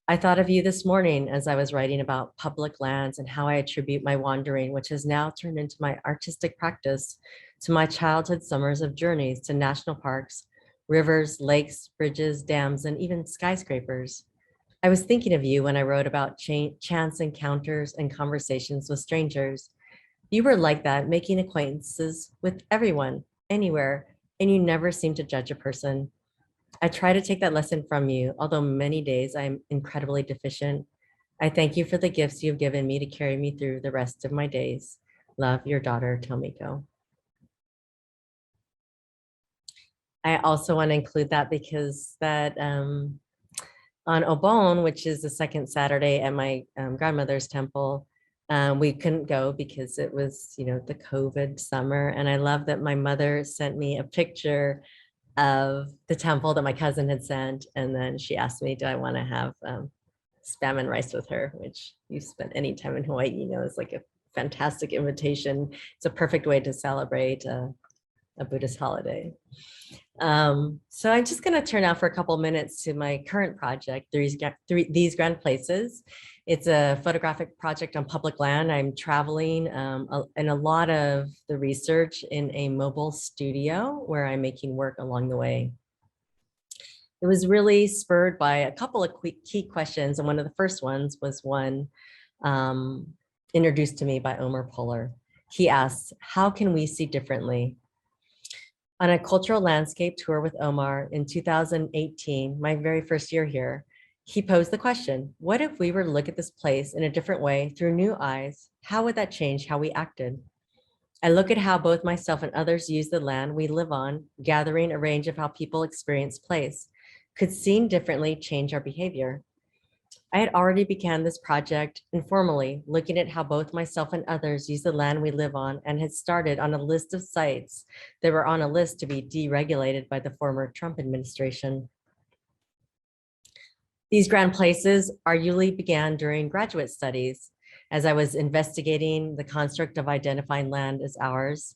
I thought of you this morning as I was writing about public lands and how I attribute my wandering, which has now turned into my artistic practice, to my childhood summers of journeys to national parks, rivers, lakes, bridges, dams, and even skyscrapers. I was thinking of you when I wrote about chance encounters and conversations with strangers. You were like that, making acquaintances with everyone, anywhere, and you never seemed to judge a person. I try to take that lesson from you, although many days I'm incredibly deficient. I thank you for the gifts you've given me to carry me through the rest of my days. Love, your daughter, Tomiko. I also want to include that because that on Obon, which is the second Saturday at my grandmother's temple, we couldn't go because it was, the COVID summer. And I love that my mother sent me a picture of the temple that my cousin had sent. And then she asked me, do I want to have spam and rice with her, which you spent any time in Hawaii, is like a fantastic invitation. It's a perfect way to celebrate a Buddhist holiday. So I'm just going to turn now for a couple minutes to my current project, These Grand Places. It's a photographic project on public land. I'm traveling and a lot of the research in a mobile studio where I'm making work along the way. It was really spurred by a couple of key questions. And one of the first ones was one introduced to me by Omar Puller. He asks, how can we see differently? On a cultural landscape tour with Omar in 2018, my very first year here, he posed the question, what if we were to look at this place in a different way through new eyes? How would that change how we acted? I look at how both myself and others use the land we live on, gathering a range of how people experience place. Could seeing differently change our behavior? I had already began this project informally, looking at how both myself and others use the land we live on, and had started on a list of sites that were on a list to be deregulated by the former Trump administration. These grand places arguably began during graduate studies, as I was investigating the construct of identifying land as ours.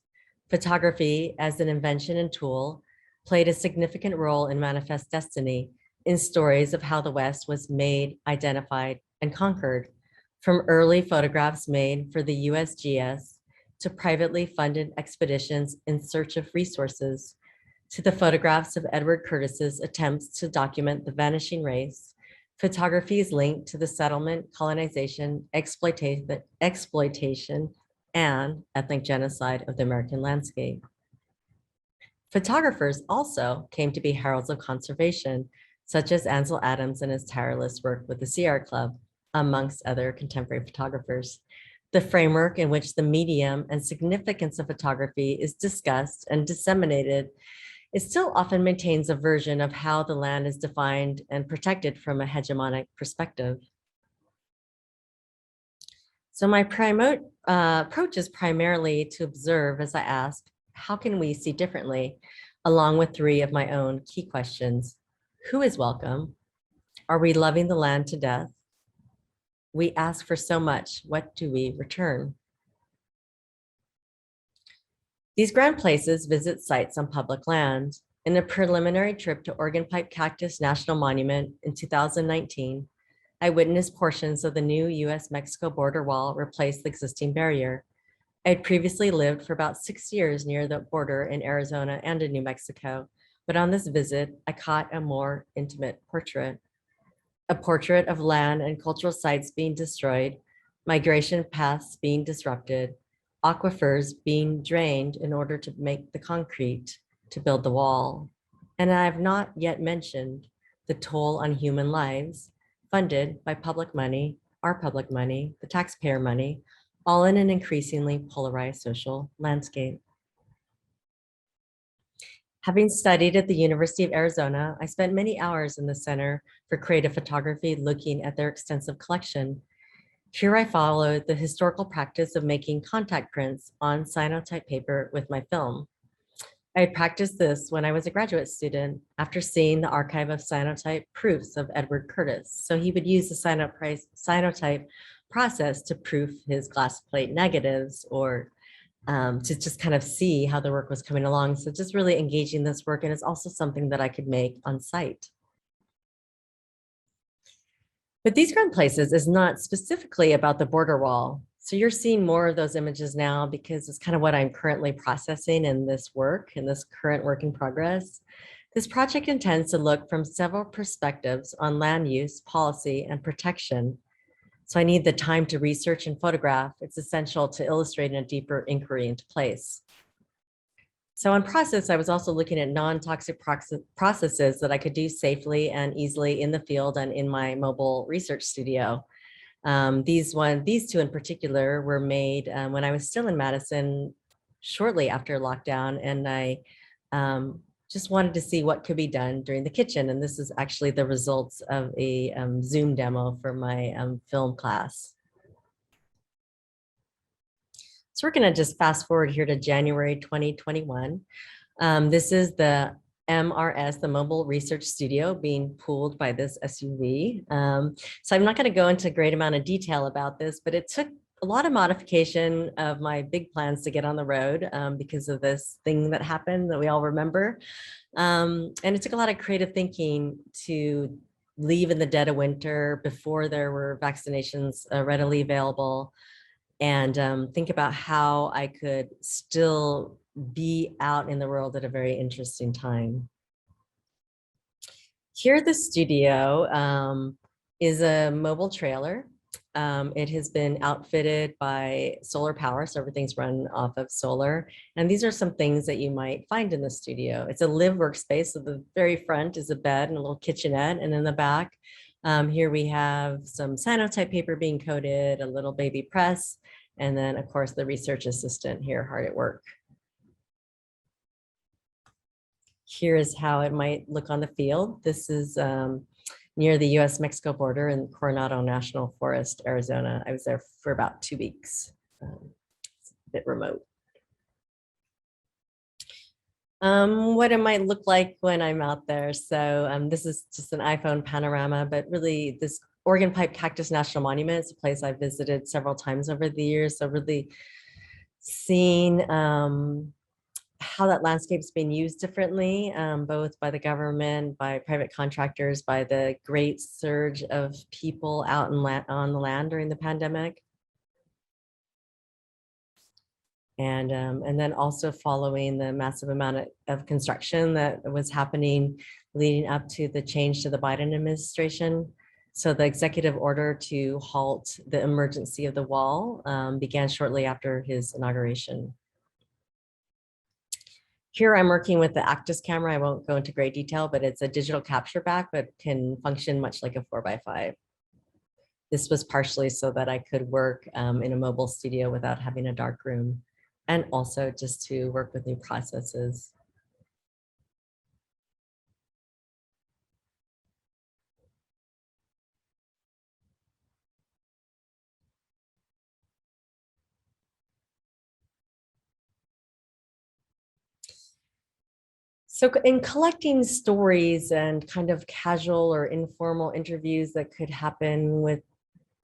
Photography, as an invention and tool, played a significant role in Manifest Destiny, in stories of how the West was made, identified, and conquered, from early photographs made for the USGS to privately funded expeditions in search of resources, to the photographs of Edward Curtis's attempts to document the vanishing race. Photography is linked to the settlement, colonization, exploitation, and ethnic genocide of the American landscape. Photographers also came to be heralds of conservation, such as Ansel Adams and his tireless work with the Sierra Club, amongst other contemporary photographers. The framework in which the medium and significance of photography is discussed and disseminated, it still often maintains a version of how the land is defined and protected from a hegemonic perspective. So my approach is primarily to observe as I ask, how can we see differently, along with three of my own key questions. Who is welcome? Are we loving the land to death? We ask for so much, what do we return? These grand places visit sites on public land. In a preliminary trip to Organ Pipe Cactus National Monument in 2019, I witnessed portions of the new US-Mexico border wall replace the existing barrier. I had previously lived for about 6 years near the border in Arizona and in New Mexico, but on this visit, I caught a more intimate portrait. A portrait of land and cultural sites being destroyed, migration paths being disrupted, aquifers being drained in order to make the concrete to build the wall. And I have not yet mentioned the toll on human lives funded by public money, our public money, the taxpayer money, all in an increasingly polarized social landscape. Having studied at the University of Arizona, I spent many hours in the Center for Creative Photography looking at their extensive collection. Here I followed the historical practice of making contact prints on cyanotype paper with my film. I had practiced this when I was a graduate student after seeing the archive of cyanotype proofs of Edward Curtis. So he would use the cyanotype process to proof his glass plate negatives, or to just kind of see how the work was coming along. So just really engaging this work, and it's also something that I could make on site. But these grand places is not specifically about the border wall. So you're seeing more of those images now because it's kind of what I'm currently processing in this work, in this current work in progress. This project intends to look from several perspectives on land use, policy, and protection. So I need the time to research and photograph. It's essential to illustrate a deeper inquiry into place. So in process, I was also looking at non-toxic processes that I could do safely and easily in the field and in my mobile research studio. These two in particular were made when I was still in Madison shortly after lockdown, and I just wanted to see what could be done during the kitchen. And this is actually the results of a Zoom demo for my film class. So we're going to just fast forward here to January 2021. This is the MRS, the Mobile Research Studio, being pulled by this SUV. So I'm not going to go into a great amount of detail about this, but it took a lot of modification of my big plans to get on the road because of this thing that happened that we all remember. And it took a lot of creative thinking to leave in the dead of winter before there were vaccinations readily available, and think about how I could still be out in the world at a very interesting time. Here at the studio is a mobile trailer. It has been outfitted by solar power, so everything's run off of solar. And these are some things that you might find in the studio. It's a live workspace. So the very front is a bed and a little kitchenette. And in the back, here we have some cyanotype paper being coated, a little baby press, and then of course the research assistant here hard at work. Here is how it might look on the field. This is near the US-Mexico border in Coronado National Forest, Arizona. I was there for about 2 weeks. It's a bit remote. What it might look like when I'm out there. So this is just an iPhone panorama, but really this Organ Pipe Cactus National Monument is a place I've visited several times over the years. So really seeing how that landscape is being used differently, both by the government, by private contractors, by the great surge of people out on the land during the pandemic. And then also following the massive amount of construction that was happening leading up to the change to the Biden administration. So the executive order to halt the emergency of the wall began shortly after his inauguration. Here I'm working with the Actus camera. I won't go into great detail, but it's a digital capture back, but can function much like a 4x5. This was partially so that I could work in a mobile studio without having a dark room, and also just to work with new processes. So in collecting stories and kind of casual or informal interviews that could happen with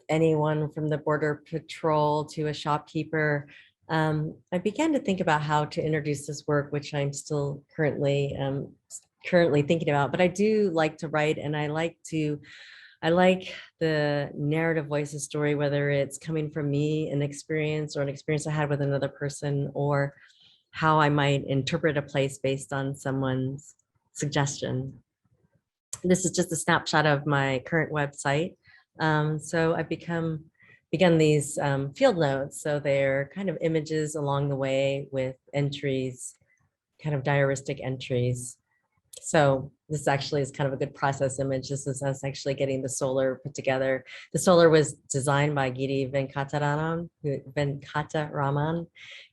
anyone from the Border Patrol to a shopkeeper, I began to think about how to introduce this work, which I'm still currently thinking about. But I do like to write, and I like the narrative voice of story, whether it's coming from me, an experience or an experience I had with another person, or how I might interpret a place based on someone's suggestion. This is just a snapshot of my current website. So I've begun these field notes. So they're kind of images along the way with entries, kind of diaristic entries. So this actually is kind of a good process image. This is us actually getting the solar put together. The solar was designed by Giri Venkataraman,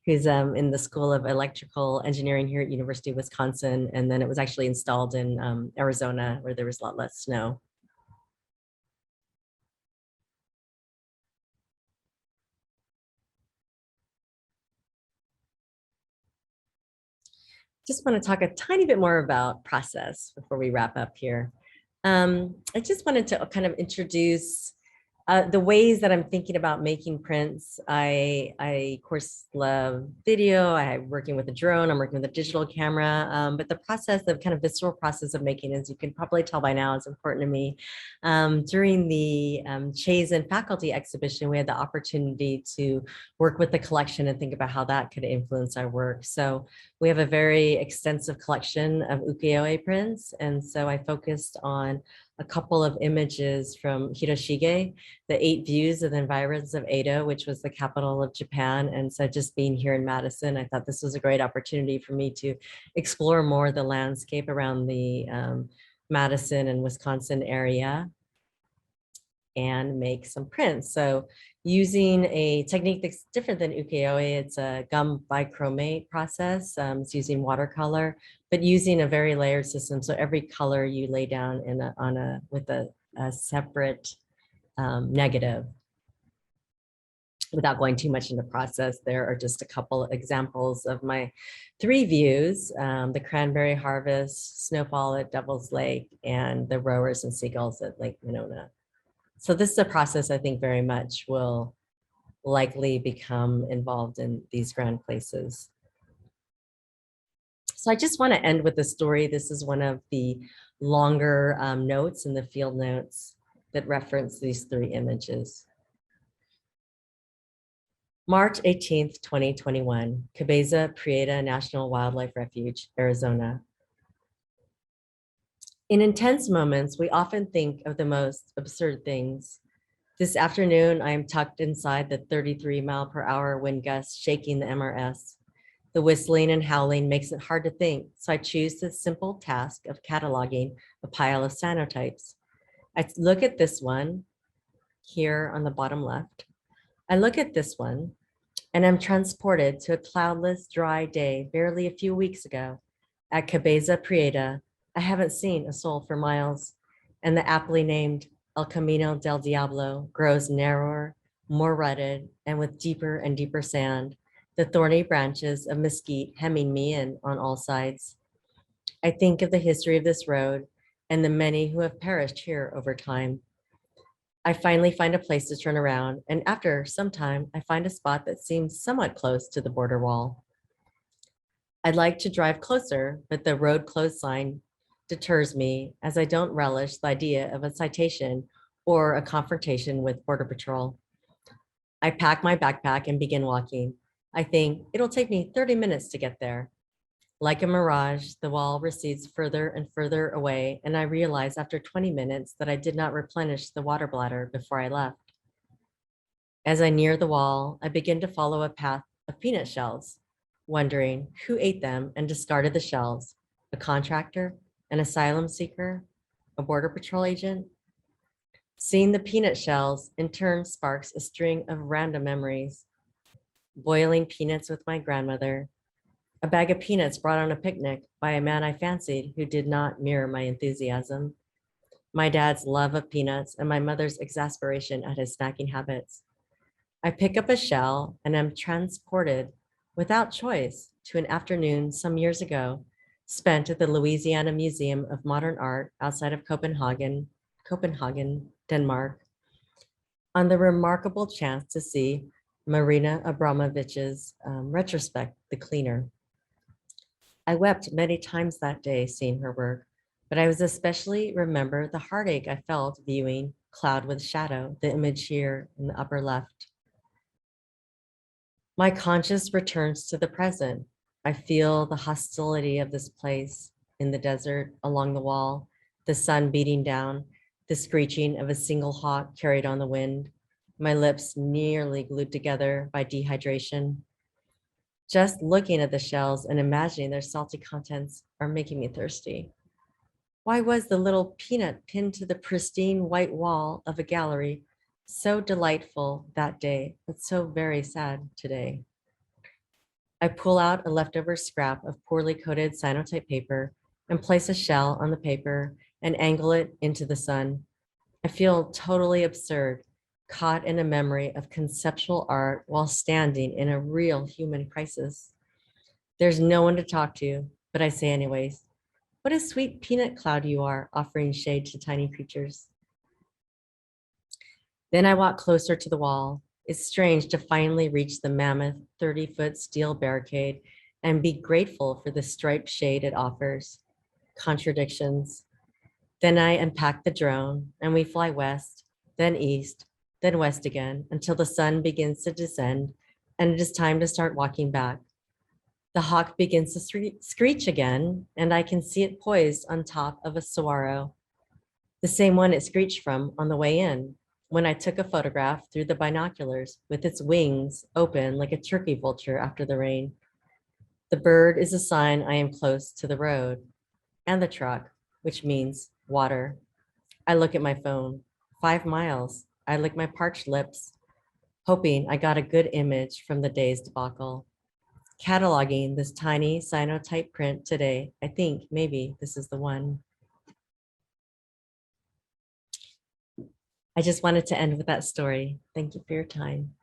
who's in the School of Electrical Engineering here at University of Wisconsin. And then it was actually installed in Arizona, where there was a lot less snow. Just want to talk a tiny bit more about process before we wrap up here. I just wanted to kind of introduce the ways that I'm thinking about making prints. I of course love video. I'm working with a drone. I'm working with a digital camera. But the process, the kind of visceral process of making, as you can probably tell by now, is important to me. During the Chazen faculty exhibition, we had the opportunity to work with the collection and think about how that could influence our work. So we have a very extensive collection of ukiyo-e prints. And so I focused on a couple of images from Hiroshige, the 8 views of the environs of Edo, which was the capital of Japan. And so just being here in Madison, I thought this was a great opportunity for me to explore more the landscape around the Madison and Wisconsin area and make some prints. So using a technique that's different than ukiyo-e, it's a gum bichromate process. It's using watercolor, but using a very layered system. So every color you lay down with a separate negative. Without going too much into process, there are just a couple of examples of my 3 views, the cranberry harvest, snowfall at Devil's Lake, and the rowers and seagulls at Lake Monona. So this is a process I think very much will likely become involved in these grand places. So I just want to end with a story. This is one of the longer notes in the field notes that reference these 3 images. March 18th, 2021, Cabeza Prieta National Wildlife Refuge, Arizona. In intense moments, we often think of the most absurd things. This afternoon, I am tucked inside the 33-mile-per-hour wind gust shaking the MRS. The whistling and howling makes it hard to think, so I choose the simple task of cataloging a pile of cyanotypes. I look at this one here on the bottom left. I look at this one, and I'm transported to a cloudless, dry day barely a few weeks ago. At Cabeza Prieta, I haven't seen a soul for miles. and the aptly named El Camino del Diablo grows narrower, more rutted, and with deeper and deeper sand, the thorny branches of mesquite hemming me in on all sides. I think of the history of this road and the many who have perished here over time. I finally find a place to turn around, and after some time, I find a spot that seems somewhat close to the border wall. I'd like to drive closer, but the road closed sign deters me as I don't relish the idea of a citation or a confrontation with Border Patrol. I pack my backpack and begin walking. I think it'll take me 30 minutes to get there. Like a mirage, the wall recedes further and further away, and I realize after 20 minutes that I did not replenish the water bladder before I left. As I near the wall, I begin to follow a path of peanut shells, wondering who ate them and discarded the shells: a contractor, an asylum seeker, a border patrol agent. Seeing the peanut shells in turn sparks a string of random memories. Boiling peanuts with my grandmother, a bag of peanuts brought on a picnic by a man I fancied who did not mirror my enthusiasm, my dad's love of peanuts, and my mother's exasperation at his snacking habits. I pick up a shell and am transported without choice to an afternoon some years ago, spent at the Louisiana Museum of Modern Art outside of Copenhagen, Denmark, on the remarkable chance to see Marina Abramovich's retrospect, The Cleaner. I wept many times that day seeing her work, but I was especially remember the heartache I felt viewing Cloud with Shadow, the image here in the upper left. My conscience returns to the present. I feel the hostility of this place in the desert along the wall, the sun beating down, the screeching of a single hawk carried on the wind, my lips nearly glued together by dehydration. Just looking at the shells and imagining their salty contents are making me thirsty. Why was the little peanut pinned to the pristine white wall of a gallery so delightful that day, but so very sad today? I pull out a leftover scrap of poorly coated cyanotype paper and place a shell on the paper and angle it into the sun. I feel totally absurd, caught in a memory of conceptual art while standing in a real human crisis. There's no one to talk to, but I say anyways, what a sweet peanut cloud you are, offering shade to tiny creatures. Then I walk closer to the wall. It's strange to finally reach the mammoth 30-foot steel barricade and be grateful for the striped shade it offers. Contradictions. Then I unpack the drone and we fly west, then east, then west again until the sun begins to descend and it is time to start walking back. The hawk begins to screech again and I can see it poised on top of a saguaro, the same one it screeched from on the way in when I took a photograph through the binoculars with its wings open like a turkey vulture after the rain. The bird is a sign I am close to the road and the truck, which means water. I look at my phone, 5 miles. I lick my parched lips, hoping I got a good image from the day's debacle. Cataloging this tiny cyanotype print today, I think maybe this is the one. I just wanted to end with that story. Thank you for your time.